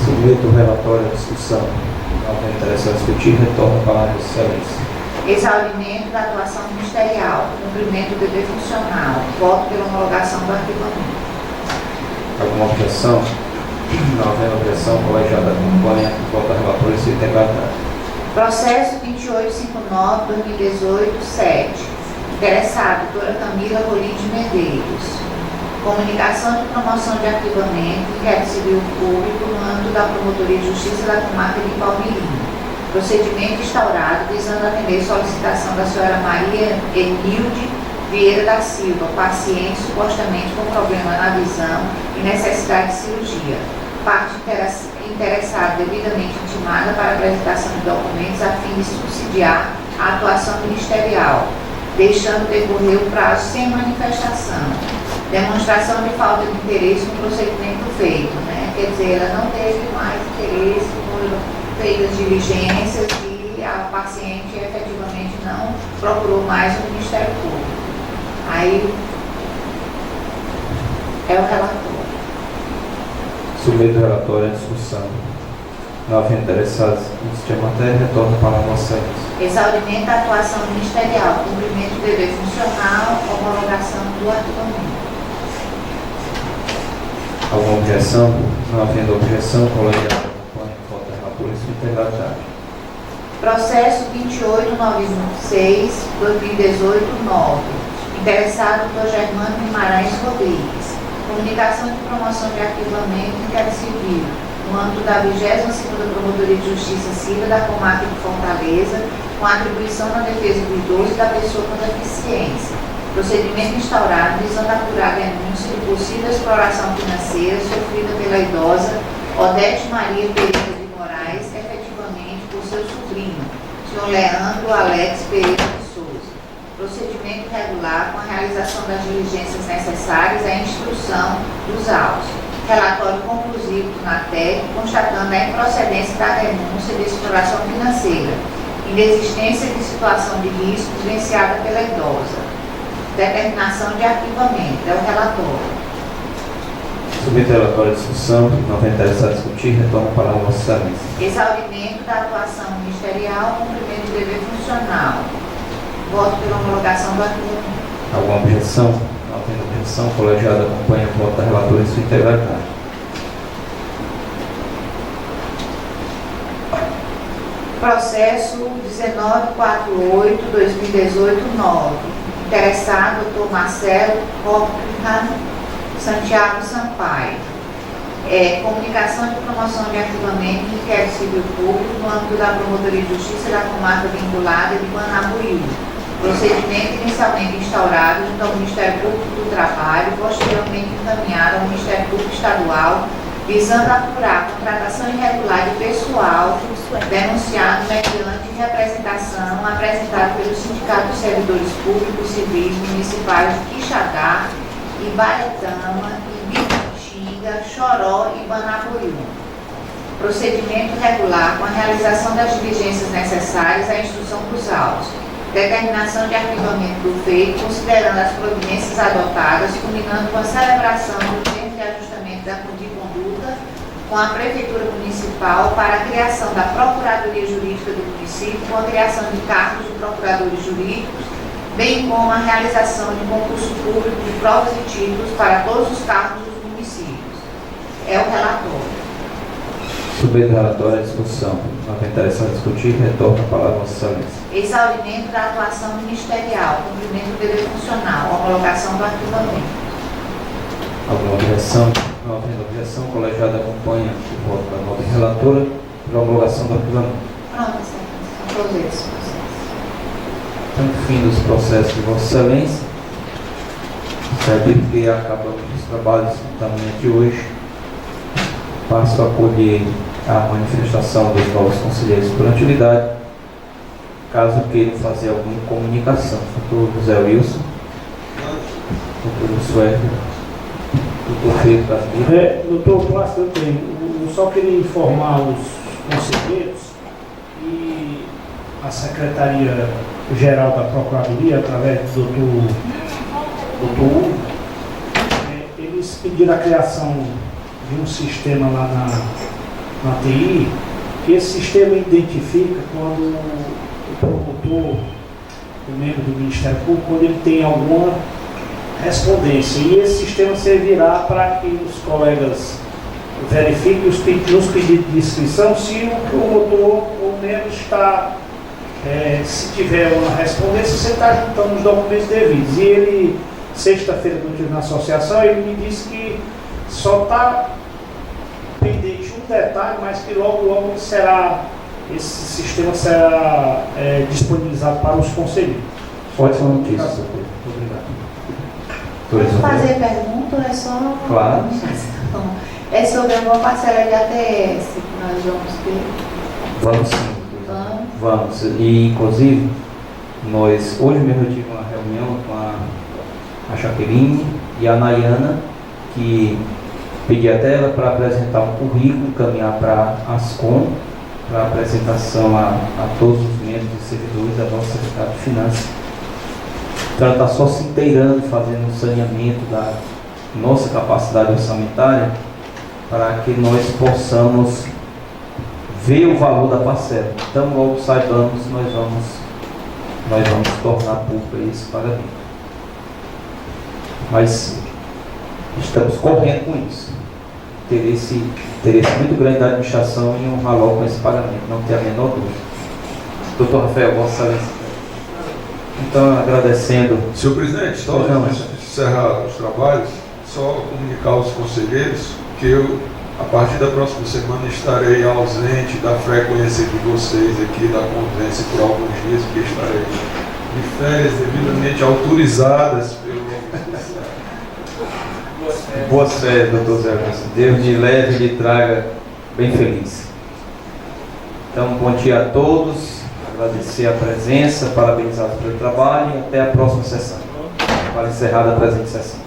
Submeto o relatório à discussão. Não havendo interessado em discutir, retorno a palavra ao Excelência. Exaurimento da atuação ministerial. Cumprimento do dever funcional. Voto pela homologação do arquivamento. Alguma objeção? Não havendo objeção, o colegiado acompanha o voto da relatora em sua integralidade. Processo 2859, 2018, 7. Interessado, doutora Camila Rolim de Medeiros. Comunicação de promoção de arquivamento, inquérito civil público no âmbito da Promotoria de Justiça da Comarca de Palmirim. Procedimento instaurado visando atender solicitação da senhora Maria Enilde Vieira da Silva, paciente supostamente com problema na visão e necessidade de cirurgia. Parte interessada devidamente intimada para apresentação de documentos a fim de subsidiar a atuação ministerial, deixando decorrer o prazo sem manifestação. Demonstração de falta de interesse no procedimento feito, né? Quer dizer, ela não teve mais interesse, foram feitas diligências e a paciente efetivamente não procurou mais o Ministério Público. Aí é o relatório. Submeto o relatório à discussão. Não havendo interessados em discutir a matéria, retorno para a vossa Excelência. Exaurimento da atuação ministerial, cumprimento do dever funcional, homologação do arquivamento. Alguma objeção? Não havendo objeção, o colegiado acompanha o voto da relatora em sua integralidade. Processo 2896, 2018, 9. Interessado, Dr. Germano Guimarães Rodrigues. Comunicação de promoção de arquivamento em inquérito civil, no âmbito da 22ª Promotoria de Justiça Civil da Comarca de Fortaleza, com atribuição na defesa do idoso e da pessoa com deficiência. Procedimento instaurado visando apurar a denúncia de possível exploração financeira sofrida pela idosa Odete Maria Pereira de Moraes, efetivamente por seu sobrinho, Sr. Leandro Alex Pereira de Souza. Procedimento regular com a realização das diligências necessárias à instrução dos autos. Relatório conclusivo do NATEC, constatando a improcedência da denúncia de exploração financeira, inexistência de situação de risco vivenciada pela idosa. Determinação de arquivamento, é o relatório. Submeto o relatório à discussão, não tem interesse a discutir, retorno para a Vossa Excelência. Exaurimento da atuação ministerial, cumprimento do dever funcional. Voto pela homologação do arquivamento. Alguma objeção? Não tendo objeção, o colegiado acompanha o voto da relatora em sua integralidade. Processo 1948-2018-9. Interessado, Dr. Marcelo Coppinger Santiago Sampaio. Comunicação de promoção de arquivamento em inquérito civil público no âmbito da Promotoria de Justiça da Comarca Vinculada de Guanabuí. Procedimento inicialmente instaurado junto ao Ministério Público do Trabalho, posteriormente encaminhado ao Ministério Público Estadual, visando apurar a contratação irregular de pessoal denunciado mediante representação apresentada pelo Sindicato dos Servidores Públicos Civis Municipais de Quixadá, Ibaretama, Ibitinga, Choró e Banabuiú. Procedimento regular com a realização das diligências necessárias à instrução dos autos. Determinação de arquivamento do feito, considerando as providências adotadas, culminando com a celebração do termo de ajustamento de conduta com a Prefeitura Municipal para a criação da Procuradoria Jurídica do município, com a criação de cargos de procuradores jurídicos, bem como a realização de concurso público de provas e títulos para todos os cargos dos municípios. É o relatório. Submeto o relatório à discussão. Não tem interesse a discutir, retorno a palavra à Vossa Excelência. Exaurimento da atuação ministerial, cumprimento do dever funcional, homologação do arquivamento. Alguma objeção? Não havendo objeção, o colegiado acompanha o voto da nova relatora pela homologação do arquivamento. Pronto, Excelência. São todos esses processos. Então, fim dos processos de Vossa Excelência. Saber que acabamos os trabalhos da manhã de hoje. Passo a acolher a manifestação dos novos conselheiros por atividade. Caso queiram fazer alguma comunicação, doutor José Wilson, doutor Suéter, doutor Pedro Casimiro. Doutor Plácido, eu tenho. Eu só queria informar os conselheiros e a Secretaria-Geral da Procuradoria, através do doutor Hugo, eles pediram a criação de um sistema lá na TI, que esse sistema identifica quando o promotor, o membro do Ministério Público, quando ele tem alguma respondência. E esse sistema servirá para que os colegas verifiquem nos pedidos de inscrição se o promotor ou membro está, se tiver uma respondência, você está juntando os documentos devidos. E ele, sexta-feira, quando eu estive na associação, ele me disse que só está pendente um detalhe, mas que logo esse sistema será disponibilizado para os conselheiros. Ótima notícia, doutor. Obrigado. Posso fazer pergunta ou é só... Claro. É sobre alguma parcela de ATS que nós vamos ter? Vamos sim. Vamos. E, inclusive, hoje mesmo eu tive uma reunião com a Jaqueline e a Nayana, que pedi até ela para apresentar um currículo, encaminhar para a Ascom, para apresentação a todos os membros e servidores da nossa Secretaria de Finanças. Então, ela está só se inteirando, fazendo um saneamento da nossa capacidade orçamentária para que nós possamos ver o valor da parcela. Então, logo saibamos, nós vamos tornar público esse pagamento. Mas estamos correndo com isso. Interesse muito grande da administração em honrar logo com esse pagamento, não tem a menor dúvida. Doutor Rafael, Vossa Excelência. Então, agradecendo. Senhor presidente, só antes de encerrar os trabalhos, só comunicar aos conselheiros que eu, a partir da próxima semana, estarei ausente da frequência de vocês aqui, da convivência por alguns dias, porque estarei de férias devidamente autorizadas pelo Boa fé, doutor Zé Augusto. Deus lhe leve e lhe traga bem feliz. Então, bom dia a todos. Agradecer a presença, parabenizá-los pelo trabalho e até a próxima sessão. Para encerrar a presente sessão.